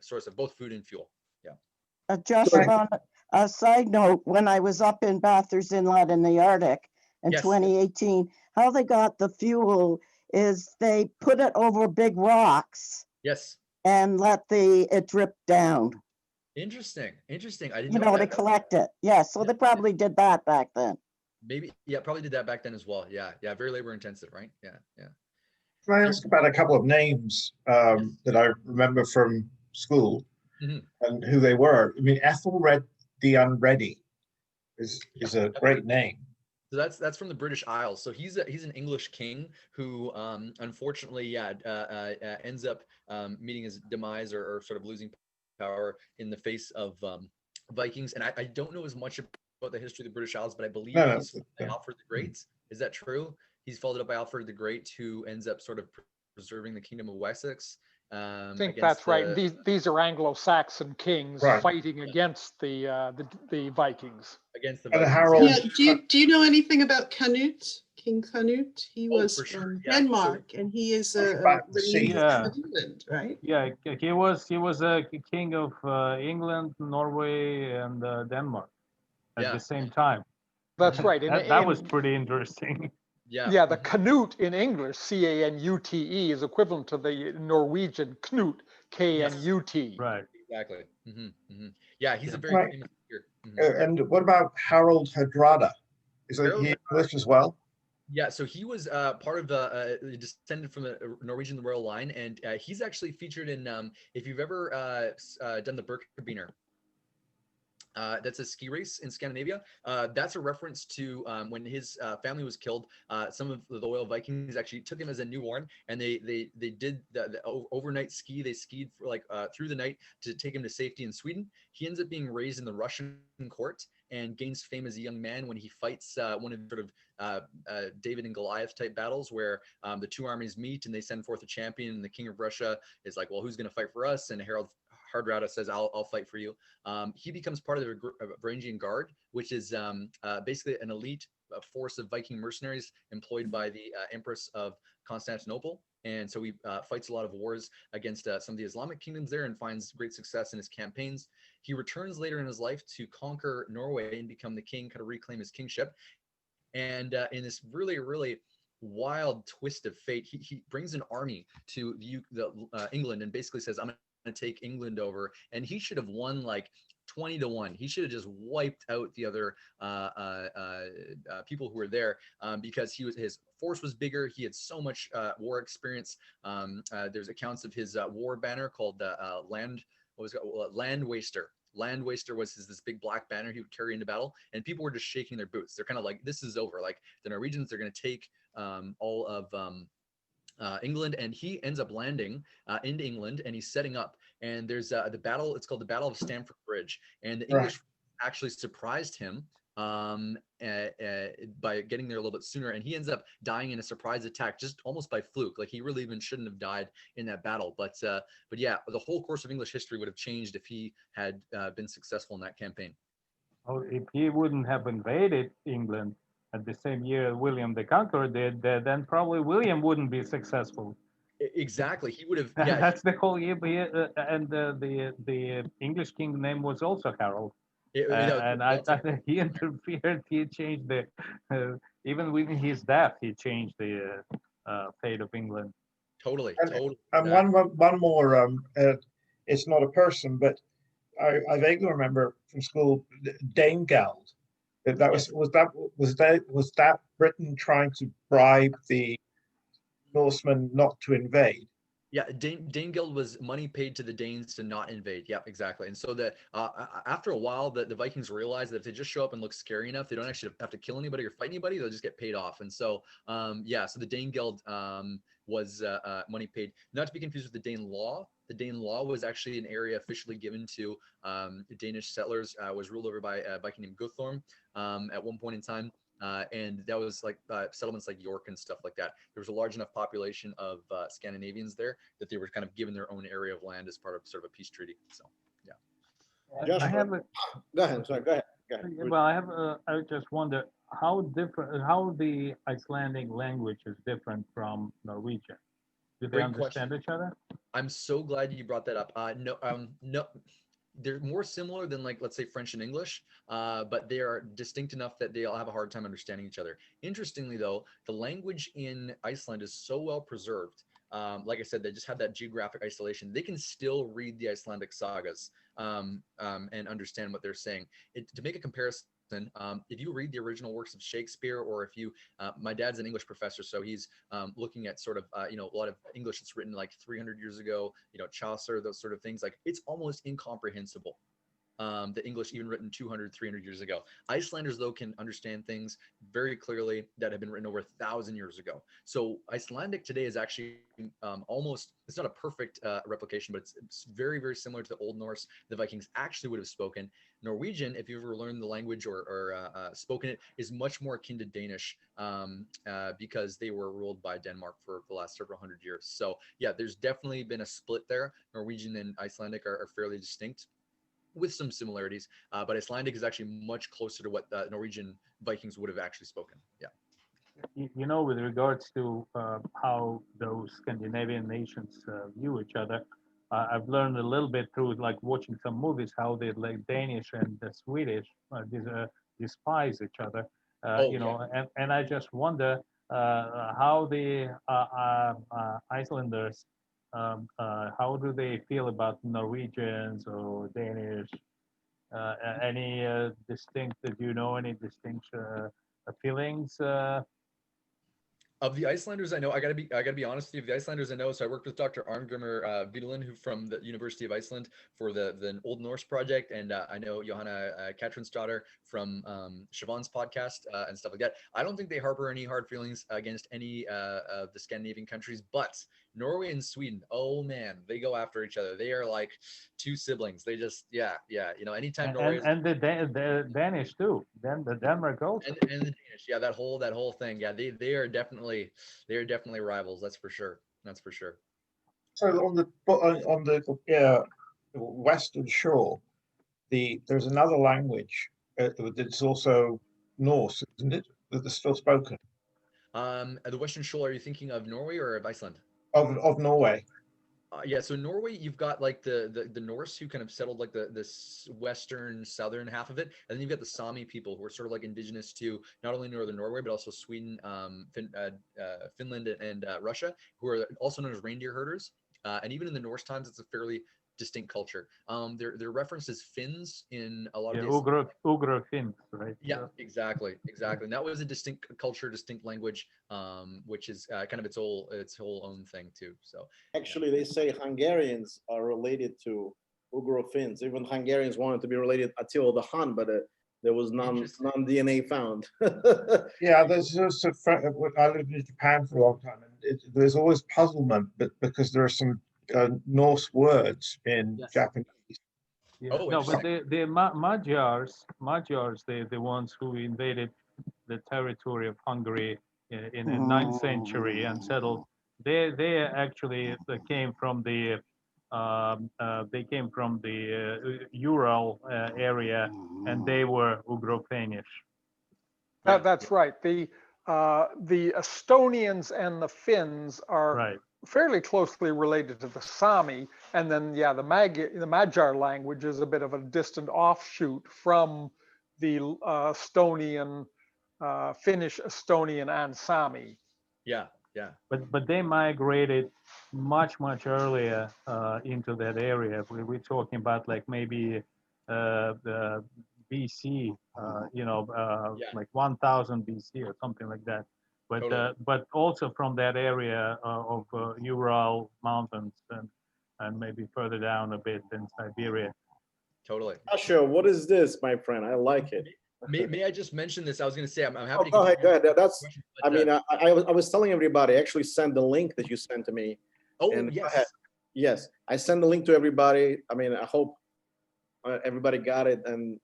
source of both food and fuel. Yeah. Just on a side note, when I was up in Bathurst Inlet in the Arctic in Yes. 2018, how they got the fuel is they put it over big rocks Yes. and let it drip down, Interesting. Interesting. I didn't you know know, to that. collect it. Yeah, so they probably did that back then. Maybe, yeah, probably did that back then as well. Yeah, yeah, very labor intensive, right? Yeah, yeah. Can I ask about a couple of names that I remember from school and who they were? I mean, Ethelred the Unready is a great name. So that's from the British Isles. So he's an English king who unfortunately ends up meeting his demise or sort of losing power in the face of Vikings. And I don't know as much about the history of the British Isles, but I believe he's followed by Alfred the Great. Is that true? He's followed up by Alfred the Great, who ends up sort of preserving the kingdom of Wessex. I think that's right. These are Anglo-Saxon kings fighting against the Vikings. Against the Vikings. Yeah. Do you know anything about Canute? King Canute? He was from Denmark, and he is the England, right? Yeah, he was a king of England, Norway, and Denmark at the same time. That's right. That was pretty interesting. Yeah, the Canute in English, C-A-N-U-T-E, is equivalent to the Norwegian Knut, K-N-U-T. Right. Exactly. Yeah, he's a very famous figure. And what about Harold Hardrada? Is he English as well? Yeah, so he was part of descended from the Norwegian royal line, and he's actually featured in if you've ever done the Birkebeiner. That's a ski race in Scandinavia. That's a reference to when his family was killed. Some of the loyal Vikings actually took him as a newborn, and they did the overnight ski. They skied for like through the night to take him to safety in Sweden. He ends up being raised in the Russian court and gains fame as a young man when he fights one of sort of David and Goliath type battles where the two armies meet and they send forth a champion. And the king of Russia is like, well, who's going to fight for us? And Harold Hardrada says, I'll fight for you. He becomes part of the Varangian Guard, which is basically an elite force of Viking mercenaries employed by the Empress of Constantinople. And so he fights a lot of wars against some of the Islamic kingdoms there and finds great success in his campaigns. He returns later in his life to conquer Norway and become the king, kind of reclaim his kingship. And in this really, really wild twist of fate, he brings an army to England and basically says, I'm going to take England over. And he should have won like 20-1. He should have just wiped out the other people who were there because his force was bigger. He had so much war experience. There's accounts of his war banner called Land Waster. Land Waster was this big black banner he would carry into battle, and people were just shaking their boots. They're kind of like, this is over. Like the Norwegians, they're going to take all of England, and he ends up landing into England, and he's setting up. And there's the battle. It's called the Battle of Stamford Bridge, and the English actually surprised him by getting there a little bit sooner, and he ends up dying in a surprise attack just almost by fluke. Like he really even shouldn't have died in that battle. But yeah, the whole course of English history would have changed if he had been successful in that campaign. Oh, if he wouldn't have invaded England at the same year William the Conqueror did, then probably William wouldn't be successful. Exactly, he would have. Yeah, that's the whole year. And the English king name was also Harold. And I he interfered. He changed even with his death, he changed the fate of England. Totally. And one more. It's not a person, but I vaguely remember from school Danegeld. Was that Britain trying to bribe the Norsemen not to invade? Yeah, Danegeld was money paid to the Danes to not invade. Yeah, exactly. And so that after a while, the Vikings realized that if they just show up and look scary enough, they don't actually have to kill anybody or fight anybody. They'll just get paid off. And so, yeah, so the Danegeld was money paid. Not to be confused with the Dane Law. The Dane Law was actually an area officially given to Danish settlers, was ruled over by a Viking named Guthorm at one point in time. And that was like settlements like York and stuff like that. There was a large enough population of Scandinavians there that they were kind of given their own area of land as part of sort of a peace treaty. So, yeah. Joshua, I have a, go ahead. Sorry, go ahead. Go ahead. well, I just wonder how the Icelandic language is different from Norwegian. Do they Great understand question. each other? I'm so glad you brought that up. No, they're more similar than like, let's say French and English, but they are distinct enough that they'll have a hard time understanding each other. Interestingly though, the language in Iceland is so well preserved. Like I said, they just have that geographic isolation. They can still read the Icelandic sagas and understand what they're saying. To make a comparison, if you read the original works of Shakespeare, or if you, my dad's an English professor, so he's looking at sort of, a lot of English that's written like 300 years ago, Chaucer, those sort of things, like it's almost incomprehensible. The English even written 200, 300 years ago. Icelanders, though, can understand things very clearly that have been written over 1,000 years ago. So Icelandic today is actually almost, it's not a perfect replication, but it's very, very similar to the Old Norse the Vikings actually would have spoken. Norwegian, if you ever learned the language or spoken it, is much more akin to Danish because they were ruled by Denmark for the last several hundred years. So yeah, there's definitely been a split there. Norwegian and Icelandic are fairly distinct, with some similarities, but Icelandic is actually much closer to what Norwegian Vikings would have actually spoken. Yeah. With regards to how those Scandinavian nations view each other, I've learned a little bit through like watching some movies how they like Danish and the Swedish despise each other. And I just wonder how the Icelanders, how do they feel about Norwegians or Danish? Any distinct? Do you know any distinct feelings? Of the Icelanders I know, I gotta be honest with you. Of the Icelanders I know, so I worked with Dr. Arngrimur Vidalin, who from the University of Iceland for the Old Norse project, and I know Johanna Katrin's daughter from Siobhan's podcast and stuff like that. I don't think they harbor any hard feelings against any of the Scandinavian countries, but Norway and Sweden, oh man, they go after each other. They are like two siblings. They just, yeah. Anytime Norway and the Danish too. Then the Denmark also. And the Danish, yeah, that whole thing, yeah, they are definitely rivals. That's for sure. So on the western shore, there's another language that's also Norse, isn't it? That is still spoken. The Western Shoal, are you thinking of Norway or of Iceland? Of Norway. Yeah, so Norway, you've got like the Norse who kind of settled like this western southern half of it, and then you've got the Sami people who are sort of like indigenous to not only northern Norway but also Sweden, Finland, and Russia, who are also known as reindeer herders. And even in the Norse times, it's a fairly distinct culture. They're referenced as Finns in a lot of these. Ugra Finns, right? Yeah, exactly. And that was a distinct culture, distinct language, which is kind of its whole own thing too. So actually, they say Hungarians are related to Ugro Finns. Even Hungarians wanted to be related Attila the Hun, but there was none DNA found. Yeah, there's also, I lived in Japan for a long time, and there's always puzzlement, but because there are some Norse words in Japanese. Yeah. No, but the Magyars, the ones who invaded the territory of Hungary in the 9th century and settled, they actually came from the Ural area, and they were Ugro-Finnish. That's right. The Estonians and the Finns are fairly closely related to the Sami, and then the Magyar language is a bit of a distant offshoot from the Estonian, Finnish, Estonian, and Sami. Yeah. But they migrated much earlier into that area. We're talking about like maybe the BC, like 1000 BC or something like that. But Totally. But also from that area of Ural Mountains and maybe further down a bit in Siberia. Totally. Asha, what is this, my friend? I like it. May I just mention this? I was going to say I'm happy to go ahead. That's. I mean, I was telling everybody. I actually sent the link that you sent to me. Oh, and yes. Yes, I sent the link to everybody. I mean, I hope everybody got it, and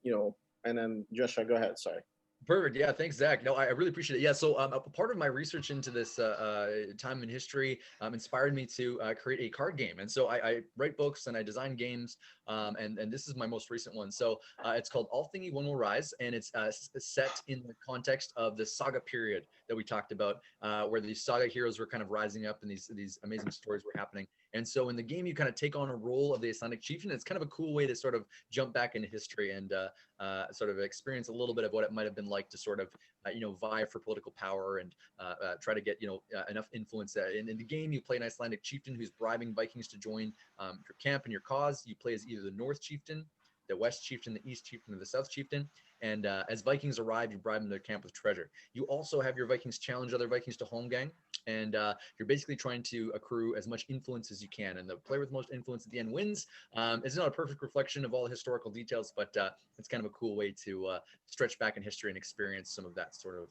and then Joshua, go ahead. Sorry. Perfect. Yeah, thanks, Zach. No, I really appreciate it. Yeah, so a part of my research into this time in history inspired me to create a card game. And so I write books and I design games, and this is my most recent one. So it's called All Thingy One Will Rise, and it's set in the context of the saga period that we talked about, where these saga heroes were kind of rising up and these amazing stories were happening. And so in the game, you kind of take on a role of the Icelandic chieftain. It's kind of a cool way to sort of jump back into history and sort of experience a little bit of what it might have been like to sort of, vie for political power and try to get, enough influence. In the game, you play an Icelandic chieftain who's bribing Vikings to join your camp and your cause. You play as either the North chieftain, the West chieftain, the East chieftain, or the South chieftain. And as Vikings arrive, you bribe them to their camp with treasure. You also have your Vikings challenge other Vikings to holmgang, and you're basically trying to accrue as much influence as you can. And the player with the most influence at the end wins. It's not a perfect reflection of all the historical details, but it's kind of a cool way to stretch back in history and experience some of that sort of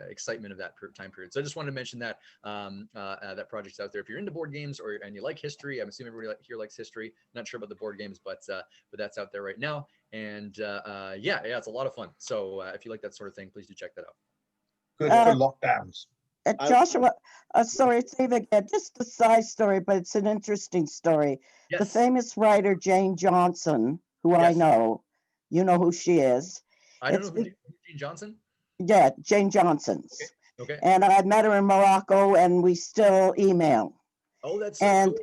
excitement of that time period. So I just wanted to mention that that project's out there. If you're into board games and you like history, I'm assuming everybody here likes history. Not sure about the board games, but that's out there right now. And yeah, it's a lot of fun. So if you like that sort of thing, please do check that out. Good for lockdowns. Joshua, sorry, it's Eva again. Just a side story, but it's an interesting story. Yes. The famous writer Jane Johnson, who I know, you know who she is. I don't know who Jane Johnson. Yeah, Jane Johnson's. Okay. And I met her in Morocco, and we still email. Oh, that's so cool.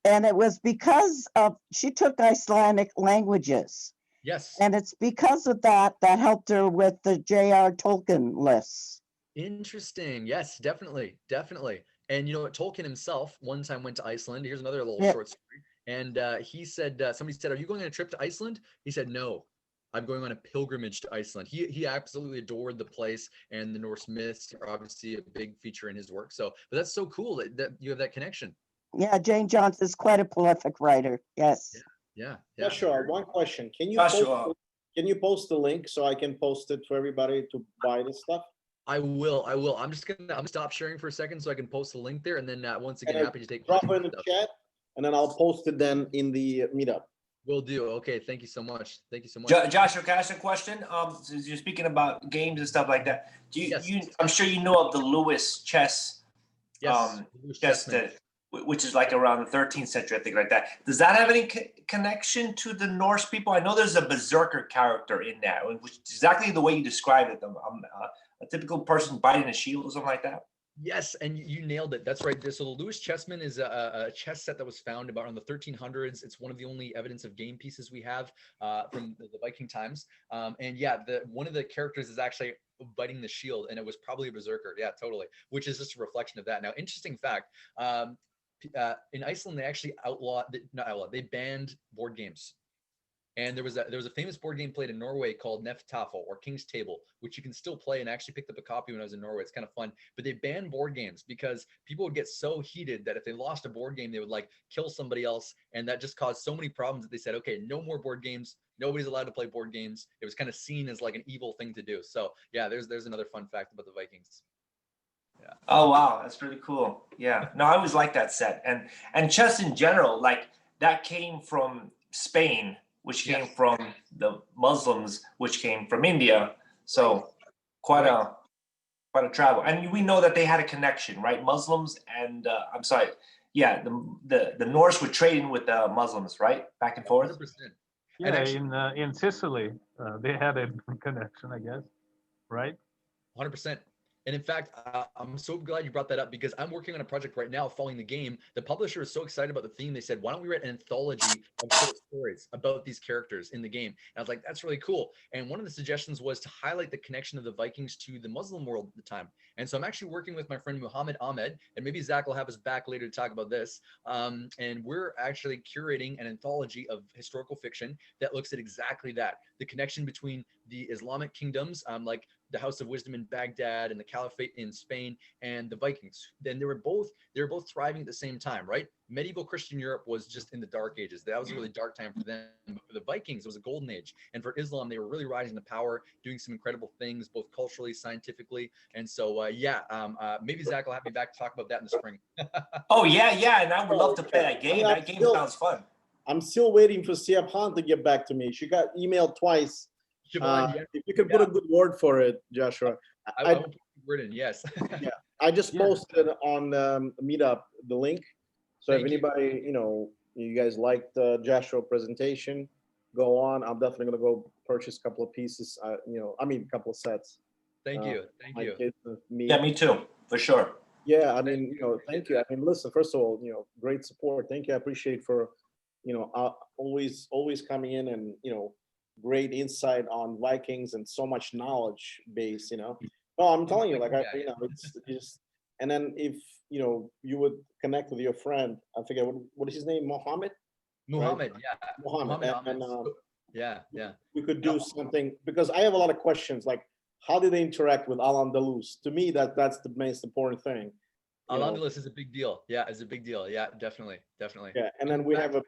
And it was because of she took Icelandic languages. Yes. And it's because of that helped her with the J.R. Tolkien lists. Interesting. Yes, definitely. And Tolkien himself one time went to Iceland. Here's another little short story. And he said, somebody said, "Are you going on a trip to Iceland?" He said, "No, I'm going on a pilgrimage to Iceland." He absolutely adored the place, and the Norse myths are obviously a big feature in his work. So, but that's so cool that you have that connection. Yeah, Jane Johnson is quite a prolific writer. Yes. Yeah. Sure. One question: Can you post the link so I can post it for everybody to buy this stuff? I will. I'm gonna stop sharing for a second so I can post the link there, and then once again, happy to take drop it in the chat, and then I'll post it then in the meetup. Will do. Okay. Thank you so much. Joshua, can I ask a question? Since you're speaking about games and stuff like that, I'm sure you know of the Lewis chess. Yes. Chess which is like around the 13th century, I think, like that. Does that have any connection to the Norse people? I know there's a berserker character in that, which is exactly the way you described it. A typical person biting a shield or something like that. Yes, and you nailed it. That's right. So the Lewis Chessman is a chess set that was found about around the 1300s. It's one of the only evidence of game pieces we have from the Viking times. And yeah, one of the characters is actually biting the shield, and it was probably a berserker. Yeah, totally. Which is just a reflection of that. Now, interesting fact. In Iceland, they actually they banned board games. And there was a famous board game played in Norway called Neftafel, or King's Table, which you can still play, and I actually picked up a copy when I was in Norway. It's kind of fun. But they banned board games because people would get so heated that if they lost a board game, they would kill somebody else. And that just caused so many problems that they said, okay, no more board games. Nobody's allowed to play board games. It was kind of seen as like an evil thing to do. So yeah, there's another fun fact about the Vikings. Yeah. Oh wow, that's pretty cool. Yeah. No, I always like that set. And chess in general, that came from Spain, which came from the Muslims, which came from India. So quite a travel. And we know that they had a connection, right? Muslims and the Norse were trading with the Muslims, right? Back and forth. 100%. Yeah, actually, in Sicily, they had a connection, I guess, right? 100%. And in fact, I'm so glad you brought that up because I'm working on a project right now following the game. The publisher is so excited about the theme. They said, why don't we write an anthology of short stories about these characters in the game? And I was like, that's really cool. And one of the suggestions was to highlight the connection of the Vikings to the Muslim world at the time. And so I'm actually working with my friend Muhammad Ahmed, and maybe Zach will have us back later to talk about this. And we're actually curating an anthology of historical fiction that looks at exactly that, the connection between the Islamic kingdoms, like the House of Wisdom in Baghdad and the Caliphate in Spain, and the Vikings. Then they were both thriving at the same time, right? Medieval Christian Europe was just in the dark ages. That was a really dark time for them. But for the Vikings, it was a golden age. And for Islam, they were really rising to power, doing some incredible things, both culturally, scientifically. And so, maybe Zach will have me back to talk about that in the spring. Oh, yeah. And I would love to play that game. That game sounds fun. I'm still waiting for Siap Han to get back to me. She got emailed twice. Siobhan, yeah, If you could put a good word for it, Joshua. I will put the word in. Yes. Yeah, I just Yeah. posted on Meetup the link. So if Thank you. anybody, you guys liked the Joshua presentation, go on. I'm definitely gonna go purchase a couple of pieces. A couple of sets. Thank uh, you. Thank My you. kids and me. Yeah, me too, for sure. Yeah, Thank thank you. I mean, listen, first of all, great support. Thank you. I appreciate for, always coming in and, great insight on Vikings and so much knowledge base, No, I'm telling you, like, it's just, and then if, you would connect with your friend, I forget, what is his name? Mohammed? Muhammad, yeah. Mohammed. Ahmed. Yeah. We could do something, because I have a lot of questions, like, how did they interact with Al-Andalus? To me, that's the most important thing. Al-Andalus is a big deal. Yeah, it's a big deal. Yeah, definitely. Yeah, and then we have a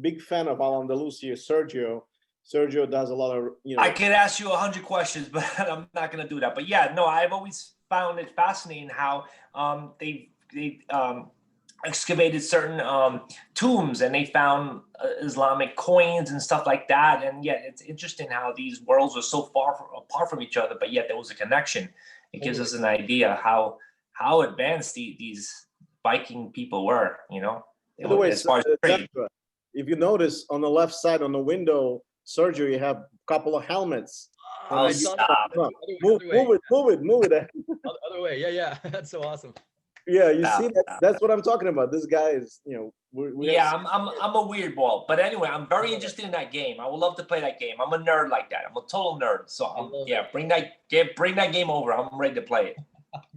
big fan of Al-Andalus here, Sergio. Sergio does a lot of, I could ask you 100 questions, but I'm not going to do that. But yeah, no, I've always found it fascinating how they excavated certain tombs and they found Islamic coins and stuff like that. And yet it's interesting how these worlds are so far apart from each other, but yet there was a connection. It gives us an idea how advanced these Viking people were, By the way, as far as trade. Joshua, if you notice on the left side on the window, Sergio, you have a couple of helmets. Oh, stop. Move it. Other way. Yeah. That's so awesome. Yeah, you see that's what I'm talking about. This guy is, I'm a weird ball, but anyway, I'm very interested in that game. I would love to play that game. I'm a nerd like that. I'm a total nerd. So bring that game over. I'm ready to play it.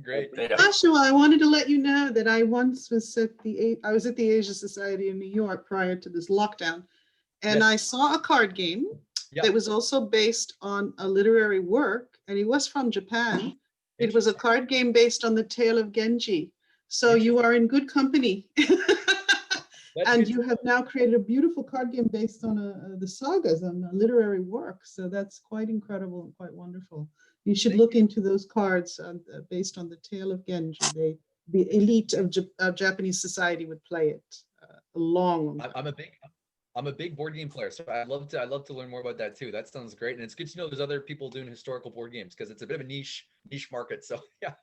Great. Joshua, I wanted to let you know that I once was at the Asia Society in New York prior to this lockdown, and I saw a card game that was also based on a literary work, and it was from Japan. It was a card game based on the tale of Genji. So you are in good company. And you have now created a beautiful card game based on the sagas and a literary work. So that's quite incredible and quite wonderful. You should look into those cards based on the tale of Genji. The elite of Japanese society would play it a long time. I'm a big board game player, so I'd love to learn more about that too. That sounds great, and it's good to know there's other people doing historical board games because it's a bit of a niche market. So yeah,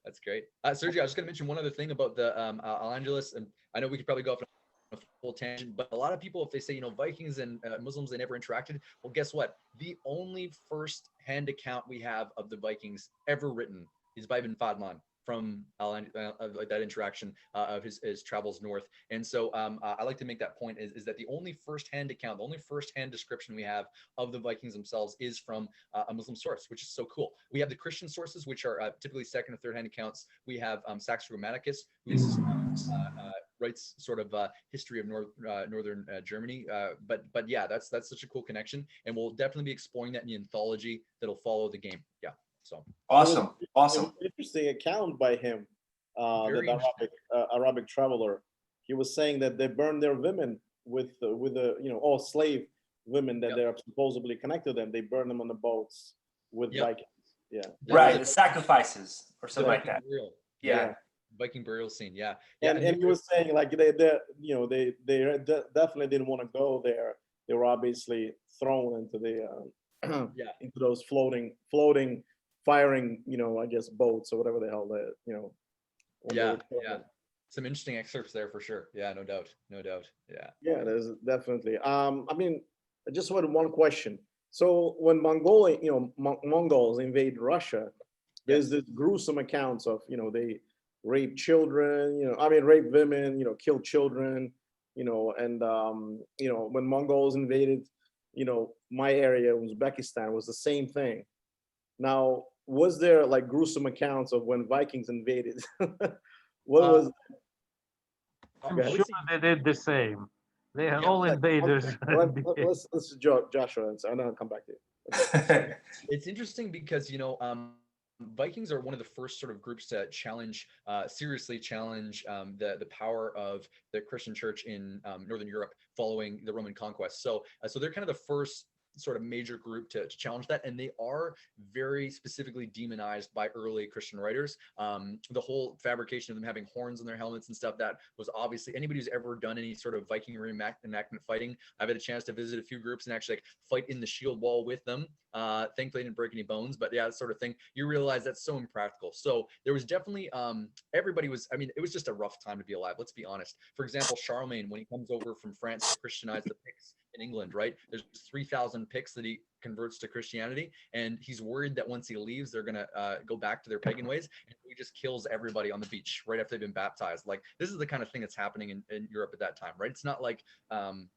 that's great. Sergio, I was going to mention one other thing about the Al-Andalus, and I know we could probably go off on a full tangent, but a lot of people, if they say Vikings and Muslims, they never interacted. Well, guess what? The only first-hand account we have of the Vikings ever written is by Ibn Fadlan from that interaction of his travels north. And so I like to make that point is that the only first-hand account, the only first-hand description we have of the Vikings themselves is from a Muslim source, which is so cool. We have the Christian sources, which are typically second or third-hand accounts. We have Sax Grammaticus, who's writes sort of history of northern Germany. But yeah, that's such a cool connection, and we'll definitely be exploring that in the anthology that'll follow the game. Yeah. So awesome. Interesting account by him, the Arabic traveler. He was saying that they burned their women with all slave women that they're supposedly connected to them. They burn them on the boats with Vikings. Yeah. Right. The sacrifices or something like that. Yeah. Viking burial scene. Yeah. And he was saying like they definitely didn't want to go there. They were obviously thrown into the into those floating firing, I guess boats or whatever the hell that, Yeah. Some interesting excerpts there for sure. Yeah, no doubt. Yeah. Yeah, there's definitely. I mean, I just wanted one question. So when Mongols invade Russia, there's this gruesome accounts of, they rape children, rape women, kill children, and when Mongols invaded, my area, Uzbekistan, was the same thing. Now, was there like gruesome accounts of when Vikings invaded? What was? I'm sure they did the same. They are all invaders. Let's Joshua, and I'll come back to you. It's interesting because Vikings are one of the first sort of groups to seriously challenge the power of the Christian church in Northern Europe following the Roman conquest. So they're kind of the first sort of major group to challenge that, and they are very specifically demonized by early Christian writers. The whole fabrication of them having horns on their helmets and stuff, that was obviously, anybody who's ever done any sort of Viking reenactment fighting, I've had a chance to visit a few groups and actually like fight in the shield wall with them. Thankfully I didn't break any bones, but yeah, that sort of thing, you realize that's so impractical. So there was definitely everybody was, I mean, it was just a rough time to be alive, let's be honest. For example, Charlemagne, when he comes over from France to Christianize the Picts in England, right, there's 3,000 Picts that he converts to Christianity, and he's worried that once he leaves, they're gonna go back to their pagan ways, and he just kills everybody on the beach right after they've been baptized. Like, this is the kind of thing that's happening in Europe at that time, right? It's not like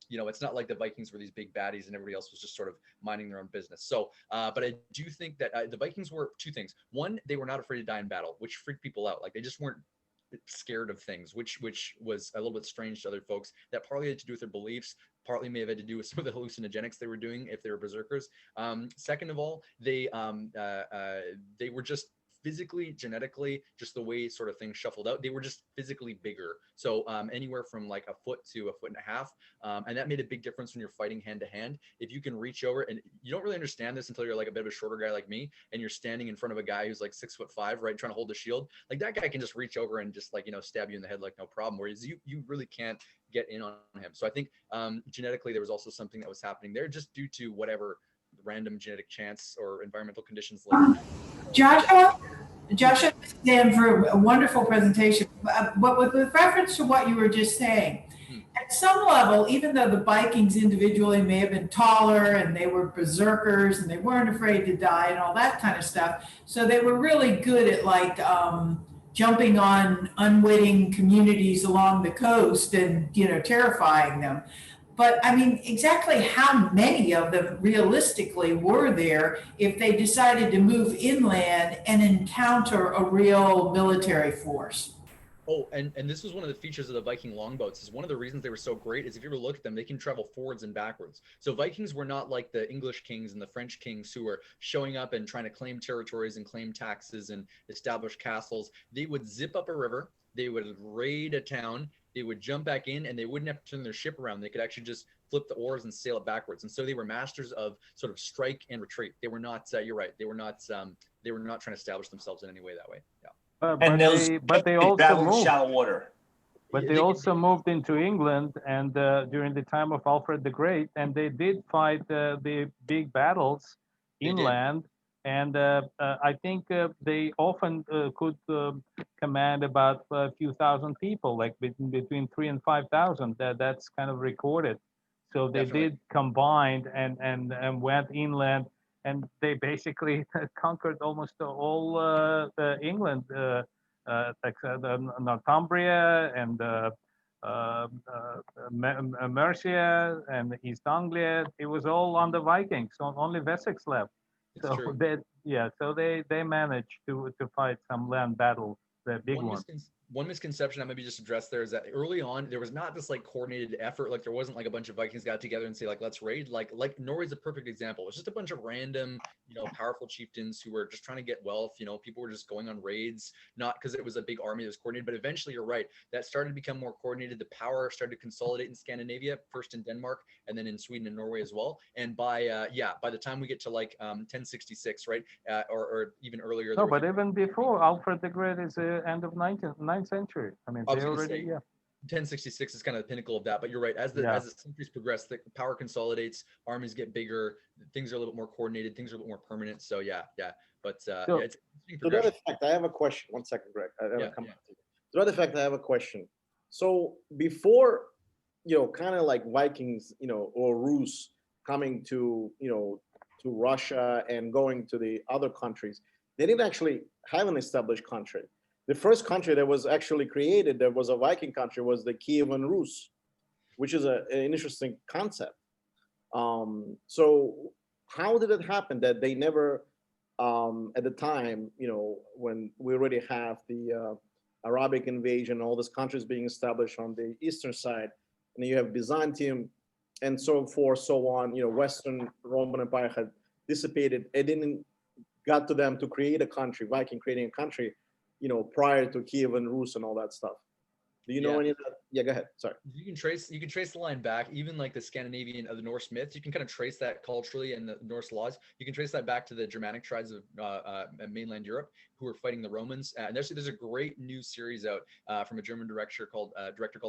you know, it's not like the Vikings were these big baddies and everybody else was just sort of minding their own business. So but I do think that the Vikings were two things. One, they were not afraid to die in battle, which freaked people out. Like, they just weren't scared of things, which was a little bit strange to other folks. That partly had to do with their beliefs, partly may have had to do with some of the hallucinogenics they were doing if they were berserkers. Second of all, they were just physically, genetically, just the way sort of things shuffled out, they were just physically bigger. So anywhere from like a foot to a foot and a half. And that made a big difference when you're fighting hand to hand. If you can reach over, and you don't really understand this until you're like a bit of a shorter guy like me, and you're standing in front of a guy who's like 6'5", right, trying to hold the shield, like that guy can just reach over and just like, you know, stab you in the head like no problem. Whereas you really can't get in on him. So I think genetically there was also something that was happening there, just due to whatever random genetic chance or environmental conditions. Like Joshua, Dan, for a wonderful presentation. But with reference to what you were just saying, at some level, even though the Vikings individually may have been taller and they were berserkers and they weren't afraid to die and all that kind of stuff, so they were really good at like jumping on unwitting communities along the coast and, you know, terrifying them. But I mean, exactly how many of them realistically were there if they decided to move inland and encounter a real military force? Oh, and this was one of the features of the Viking longboats. Is one of the reasons they were so great is if you ever look at them, they can travel forwards and backwards. So Vikings were not like the English kings and the French kings who were showing up and trying to claim territories and claim taxes and establish castles. They would zip up a river, they would raid a town, they would jump back in, and they wouldn't have to turn their ship around. They could actually just flip the oars and sail it backwards. And so they were masters of sort of strike and retreat. They were not, you're right, they were not trying to establish themselves in any way that way. Yeah. But they also moved. Shallow water. But they also moved into England, and during the time of Alfred the Great, and they did fight the big battles inland. And I think they often could command about a few thousand people, like between 3,000 and 5,000. That's kind of recorded. So they did combine and went inland, and they basically conquered almost all England, like Northumbria and Mercia and East Anglia. It was all on the Vikings. So only Wessex left. So they managed to fight some land battles, the big ones. One misconception I maybe just addressed there is that early on there was not this like coordinated effort. Like there wasn't like a bunch of Vikings got together and say like let's raid. Like Norway's a perfect example. It's just a bunch of random, you know, powerful chieftains who were just trying to get wealth. You know, people were just going on raids, not because it was a big army that was coordinated. But eventually, you're right, that started to become more coordinated. The power started to consolidate in Scandinavia, first in Denmark and then in Sweden and Norway as well. And by the time we get to like 1066, right, or even earlier. No, but even before, Alfred the Great is the end of 9th century. I mean, they already, 1066 is kind of the pinnacle of that, but you're right. As the centuries progress, the power consolidates, armies get bigger, things are a little bit more coordinated, things are a little bit more permanent. So it's to that effect, I have a question. 1 second, Greg. To that effect, I have a question. So before, you know, kind of like Vikings, you know, or Rus coming to, you know, to Russia and going to the other countries, they didn't actually have an established country. The first country that was actually created that was a Viking country was the Kievan Rus, which is an interesting concept. So how did it happen that they never, at the time, you know, when we already have the Arabic invasion, all these countries being established on the eastern side, and you have Byzantium and so forth, so on, you know, Western Roman Empire had dissipated. It didn't got to them to create a country, Viking creating a country, you know, prior to Kievan Rus and all that stuff. Do you know Yeah. any of that? Yeah, go ahead. Sorry. You can trace the line back, even like the Scandinavian of the Norse myths. You can kind of trace that culturally and the Norse laws. You can trace that back to the Germanic tribes of mainland Europe who were fighting the Romans. And there's a great new series out from a German director called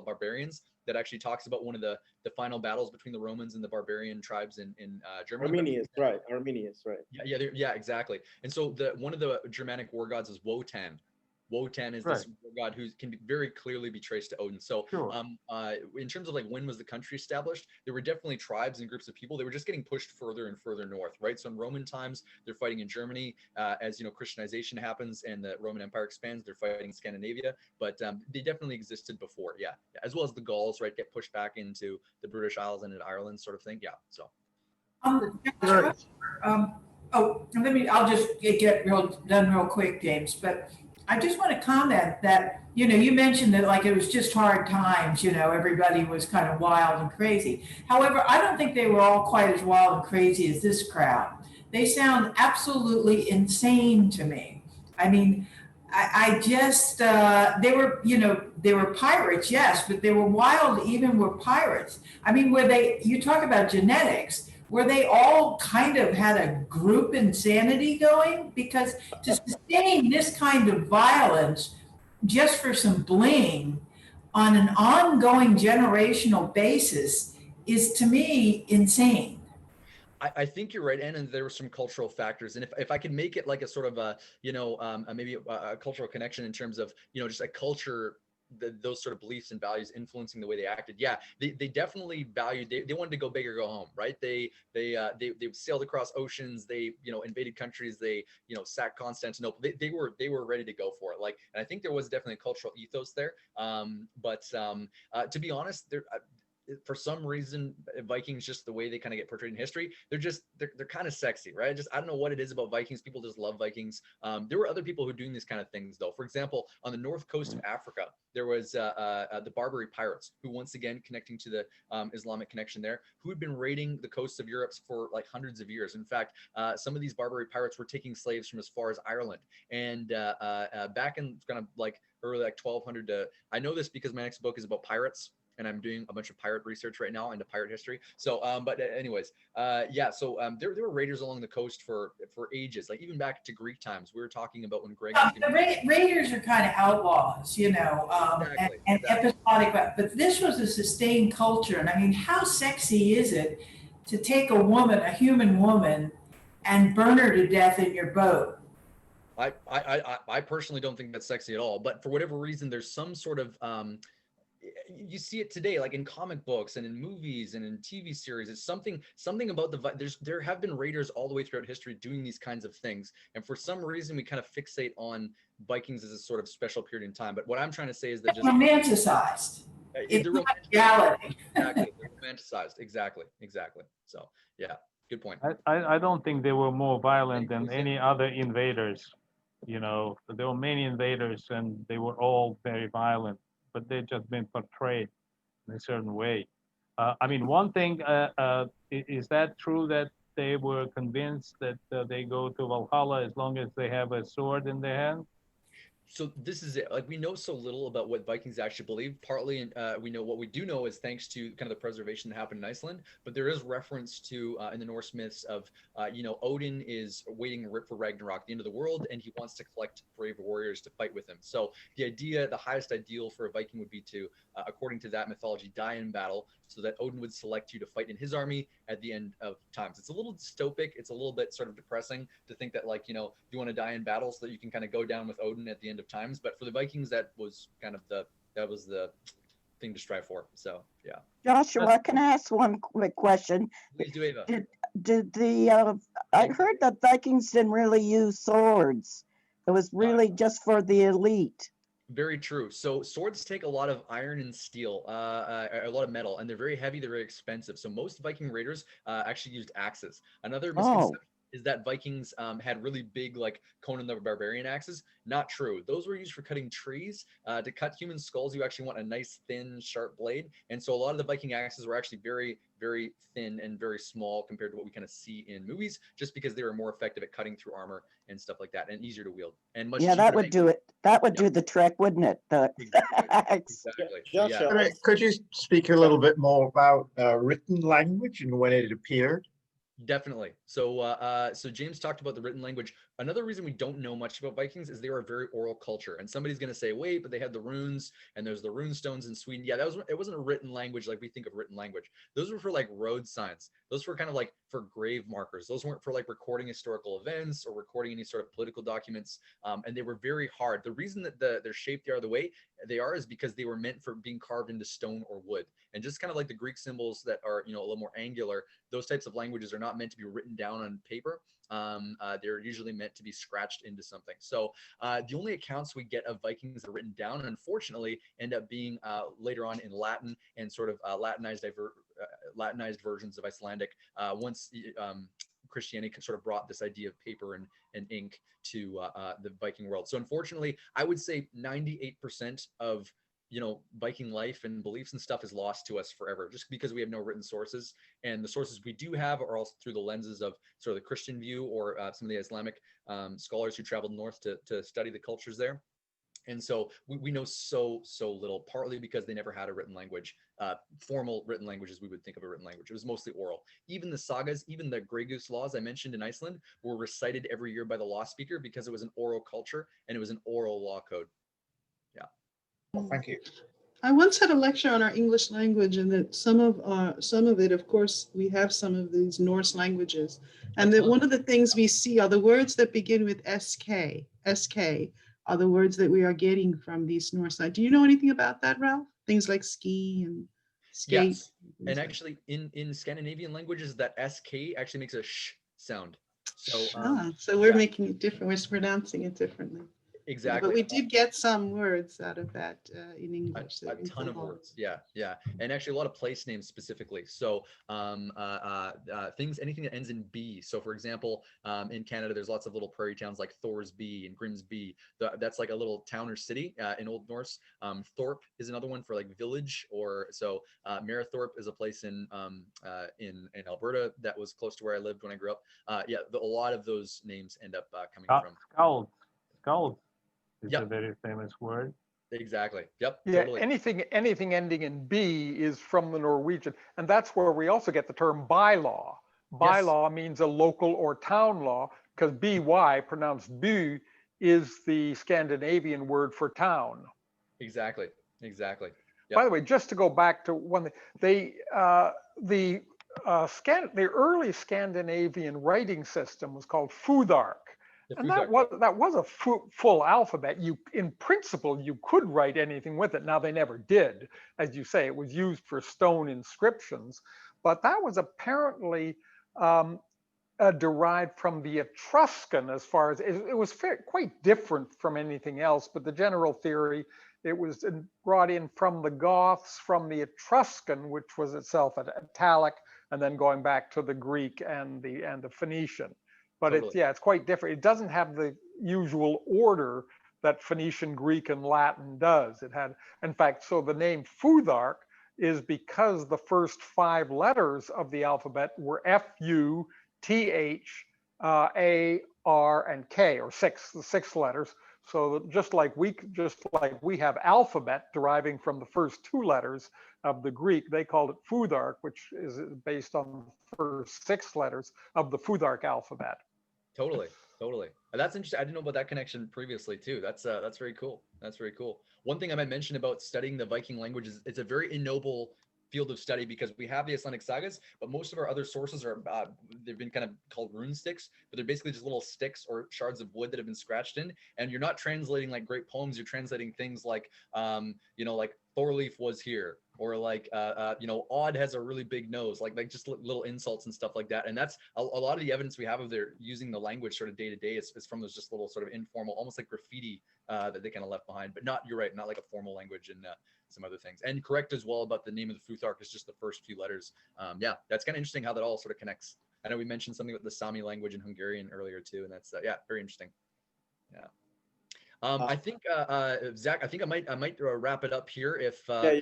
Barbarians that actually talks about one of the final battles between the Romans and the barbarian tribes in Germany. Arminius, right? Arminius, right? Yeah, exactly. And so one of the Germanic war gods is Wotan. Wotan is this war god who can very clearly be traced to Odin. So, Sure. in terms of like when was the country established, there were definitely tribes and groups of people. They were just getting pushed further and further north, right? So in Roman times, they're fighting in Germany. As you know, Christianization happens and the Roman Empire expands, they're fighting in Scandinavia. But they definitely existed before, yeah. As well as the Gauls, right, get pushed back into the British Isles and into Ireland, sort of thing. Yeah. So. I'll just get done real quick, James, but I just want to comment that, you mentioned that like it was just hard times, everybody was kind of wild and crazy. However, I don't think they were all quite as wild and crazy as this crowd. They sound absolutely insane to me. I mean, I just, they were pirates, yes, but they were wild even with pirates. I mean, you talk about genetics, where they all kind of had a group insanity going, because to sustain this kind of violence just for some bling on an ongoing generational basis is, to me, insane. I think you're right, and there were some cultural factors, and if I could make it like a sort of a maybe a cultural connection in terms of just a culture, those sort of beliefs and values influencing the way they acted. Yeah, they definitely valued. They wanted to go big or go home, right? They sailed across oceans. They invaded countries. They sacked Constantinople. They were ready to go for it. Like, and I think there was definitely a cultural ethos there. But to be honest, for some reason, Vikings, just the way they kind of get portrayed in history, they're kind of sexy, right? I don't know what it is about Vikings. People just love Vikings. There were other people who were doing these kind of things, though. For example, on the north coast of Africa, there was the Barbary pirates, who, once again, connecting to the Islamic connection there, who had been raiding the coasts of Europe for like hundreds of years. In fact, some of these Barbary pirates were taking slaves from as far as Ireland. And back in kind of like early like 1200 to, I know this because my next book is about pirates, and I'm doing a bunch of pirate research right now into pirate history. So, but anyways, there were raiders along the coast for ages, like even back to Greek times. We were talking about when Greg. Raiders are kind of outlaws, exactly. and episodic, but this was a sustained culture. And I mean, how sexy is it to take a human woman, and burn her to death in your boat? I personally don't think that's sexy at all, but for whatever reason, there's some sort of you see it today, like in comic books and in movies and in TV series. It's something about there have been raiders all the way throughout history doing these kinds of things, and for some reason we kind of fixate on Vikings as a sort of special period in time. But what I'm trying to say is that just romanticized. It's not reality. Exactly, romanticized. Exactly. So yeah, good point. I don't think they were more violent than any other invaders. There were many invaders, and they were all very violent, but they've just been portrayed in a certain way. I mean, one thing, is that true that they were convinced that they go to Valhalla as long as they have a sword in their hand? So this is it. Like, we know so little about what Vikings actually believe. Partly, we know what we do know is thanks to kind of the preservation that happened in Iceland. But there is reference to in the Norse myths of, Odin is waiting for Ragnarok, the end of the world, and he wants to collect brave warriors to fight with him. So the highest ideal for a Viking would be to, according to that mythology, die in battle, so that Odin would select you to fight in his army at the end of times. It's a little dystopic. It's a little bit sort of depressing to think that, like, you want to die in battle so that you can kind of go down with Odin at the end of times. But for the Vikings, that was kind of the thing to strive for. So yeah. Joshua, can I ask one quick question? Please do, Ava. I heard that Vikings didn't really use swords. It was really just for the elite. Very true. So swords take a lot of iron and steel, a lot of metal, and they're very heavy. They're very expensive. So most Viking raiders actually used axes. Another misconception is that Vikings had really big, like, Conan the Barbarian axes. Not true. Those were used for cutting trees. To cut human skulls, you actually want a nice, thin, sharp blade. And so a lot of the Viking axes were actually very, very thin and very small compared to what we kind of see in movies, just because they were more effective at cutting through armor and stuff like that, and easier to wield. And much that would do it. That would do the trick, wouldn't it? The X. Exactly. Joshua, But, could you speak a little bit more about written language and when it appeared? Definitely. So James talked about the written language. Another reason we don't know much about Vikings is they were a very oral culture. And somebody's going to say, wait, but they had the runes and there's the rune stones in Sweden. Yeah, it wasn't a written language like we think of written language. Those were for like road signs. Those were kind of like for grave markers. Those weren't for like recording historical events or recording any sort of political documents. And they were very hard. The reason that they're shaped the way they are is because they were meant for being carved into stone or wood. And just kind of like the Greek symbols that are, a little more angular, those types of languages are not meant to be written down on paper. They're usually meant to be scratched into something. So the only accounts we get of Vikings that are written down, unfortunately, end up being later on in Latin and sort of Latinized versions of Icelandic once Christianity sort of brought this idea of paper and ink to the Viking world. So unfortunately, I would say 98% of Viking life and beliefs and stuff is lost to us forever, just because we have no written sources. And the sources we do have are also through the lenses of sort of the Christian view or some of the Islamic scholars who traveled north to study the cultures there. And so we know so little, partly because they never had a written language, formal written language as we would think of a written language. It was mostly oral. Even the sagas, even the Grey Goose laws I mentioned in Iceland were recited every year by the law speaker because it was an oral culture and it was an oral law code. Yeah. Well, thank you. I once had a lecture on our English language, and that some of it, of course, we have some of these Norse languages, and that one of the things we see are the words that begin with SK. SK are the words that we are getting from these Norse. Do you know anything about that, Ralph? Things like ski and skate. Yes, and actually, in Scandinavian languages, that SK actually makes a sh sound. So so we're making it different. We're pronouncing it differently. Exactly. But we did get some words out of that in English. A ton of words. Yeah. And actually a lot of place names specifically. So anything that ends in B. So for example, in Canada, there's lots of little prairie towns like Thorsby and Grimsby. That's like a little town or city in Old Norse. Thorpe is another one for like village, or so Marithorpe is a place in Alberta that was close to where I lived when I grew up. A lot of those names end up coming from Skald is a very famous word. Exactly. Yep. Yeah. Totally. Anything ending in B is from the Norwegian, and that's where we also get the term bylaw. Bylaw means a local or town law, because by, pronounced bu, is the Scandinavian word for town. Exactly. Yep. By the way, just to go back to one thing, the early Scandinavian writing system was called Futhark. And that was a full alphabet. In principle, you could write anything with it. Now, they never did. As you say, it was used for stone inscriptions, but that was apparently derived from the Etruscan, as far as it was quite different from anything else. But the general theory, it was brought in from the Goths, from the Etruscan, which was itself an Italic, and then going back to the Greek and the Phoenician. But Totally. it's quite different. It doesn't have the usual order that Phoenician, Greek, and Latin does. It had, in fact, so the name Futhark is because the first 5 letters of the alphabet were F-U, T-H, A, R, and K, or the 6 letters. So just like we have alphabet deriving from the first 2 letters of the Greek, they called it Futhark, which is based on the first 6 letters of the Futhark alphabet. Totally. That's interesting. I didn't know about that connection previously too. That's very cool. One thing I might mention about studying the Viking language is it's a very ennoble field of study, because we have the Icelandic sagas, but most of our other sources are they've been kind of called rune sticks, but they're basically just little sticks or shards of wood that have been scratched in. And you're not translating like great poems. You're translating things like like Thorleif was here, or like Odd has a really big nose, like just little insults and stuff like that. And that's a lot of the evidence we have of their using the language sort of day to day is from those just little sort of informal, almost like graffiti that they kind of left behind, but you're right, not like a formal language and some other things. And correct as well about the name of the Futhark is just the first few letters. That's kind of interesting how that all sort of connects. I know we mentioned something about the Sami language in Hungarian earlier too, and that's very interesting. I think Zach, I think I might wrap it up here. If Yeah.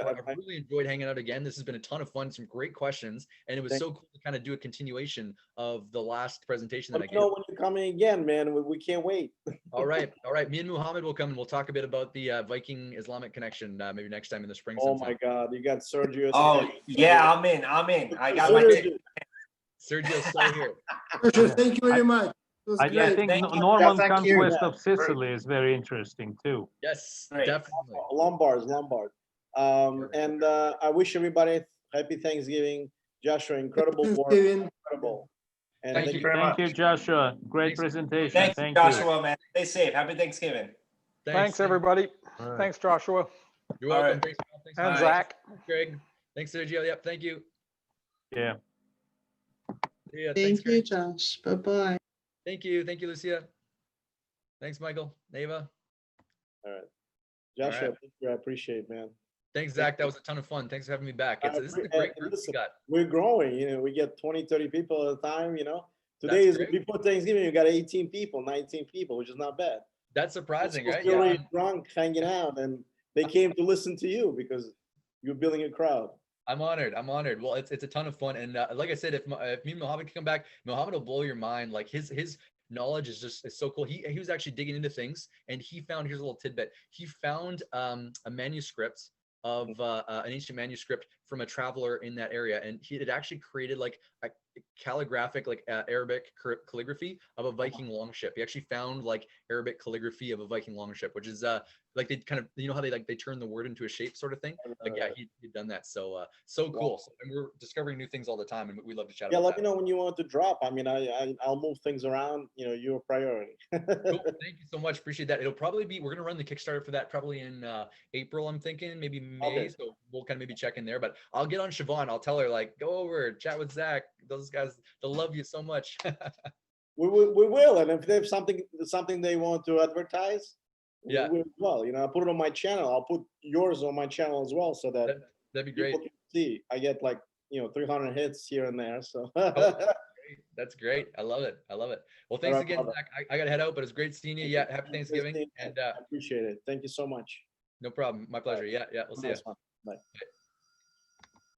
I've really enjoyed hanging out again. This has been a ton of fun, some great questions, and it was so cool to kind of do a continuation of the last presentation that I gave. When you're coming again, man, we can't wait. All right. Me and Muhammad will come and we'll talk a bit about the Viking Islamic connection maybe next time in the spring. Oh my God, you got Sergio. Oh yeah, I'm in. I got my Sergio's still here. Sergio, thank you very much. I think Norman conquest of Sicily is very interesting too. Yes, Great. definitely. Lombard. And I wish everybody happy Thanksgiving. Joshua, incredible work. Incredible. And Thank you very much. Thank you, Joshua. Great presentation. Thanks, Joshua, man. Stay safe. Happy Thanksgiving. Thanks everybody. Right. Thanks, Joshua. You're welcome. Right. Thanks, And Zach. Greg. Thanks, Sergio. Yep. Thank you. Yeah. Yeah. Thank you, Josh. Bye-bye. Thank you, Lucia. Thanks, Michael. Neva. All right, Joshua. Thank you. I appreciate it, man. Thanks, Zach. That was a ton of fun. Thanks for having me back. This is a great group we got. We're growing. We get 20, 30 people at a time. Today is before Thanksgiving. You got 18 people, 19 people, which is not bad. That's surprising, right? Still really drunk, hanging out, and they came to listen to you because you're building a crowd. I'm honored. Well, it's a ton of fun, and like I said, if me and Mohammed can come back, Mohammed will blow your mind. Like his knowledge is so cool. He was actually digging into things, and he found, here's a little tidbit. He found a manuscript of an ancient manuscript from a traveler in that area, and he had actually created like a calligraphic, like Arabic calligraphy of a Viking longship. He actually found like Arabic calligraphy of a Viking longship, which is like they kind of, how they turn the word into a shape sort of thing. Like he'd done that. So cool. So, and we're discovering new things all the time, and we love to chat about let me know when you want to drop. I mean, I'll move things around. You're a priority. Cool. Thank you so much. Appreciate that. It'll probably be, we're gonna run the Kickstarter for that probably in April. I'm thinking maybe May. Okay. So we'll kind of maybe check in there. But I'll get on Siobhan. I'll tell her like, go over, chat with Zach. Those guys, they'll love you so much. we will, and if they have something they want to advertise, we will. I put it on my channel. I'll put yours on my channel as well, so that that'd be great. People can see. I get like 300 hits here and there. So that's great. I love it. Well, thanks again, Zach. I got to head out, but it's great seeing you. Yeah, happy Thanksgiving, and I appreciate it. Thank you so much. No problem. My pleasure. Yeah, we'll see you. Bye.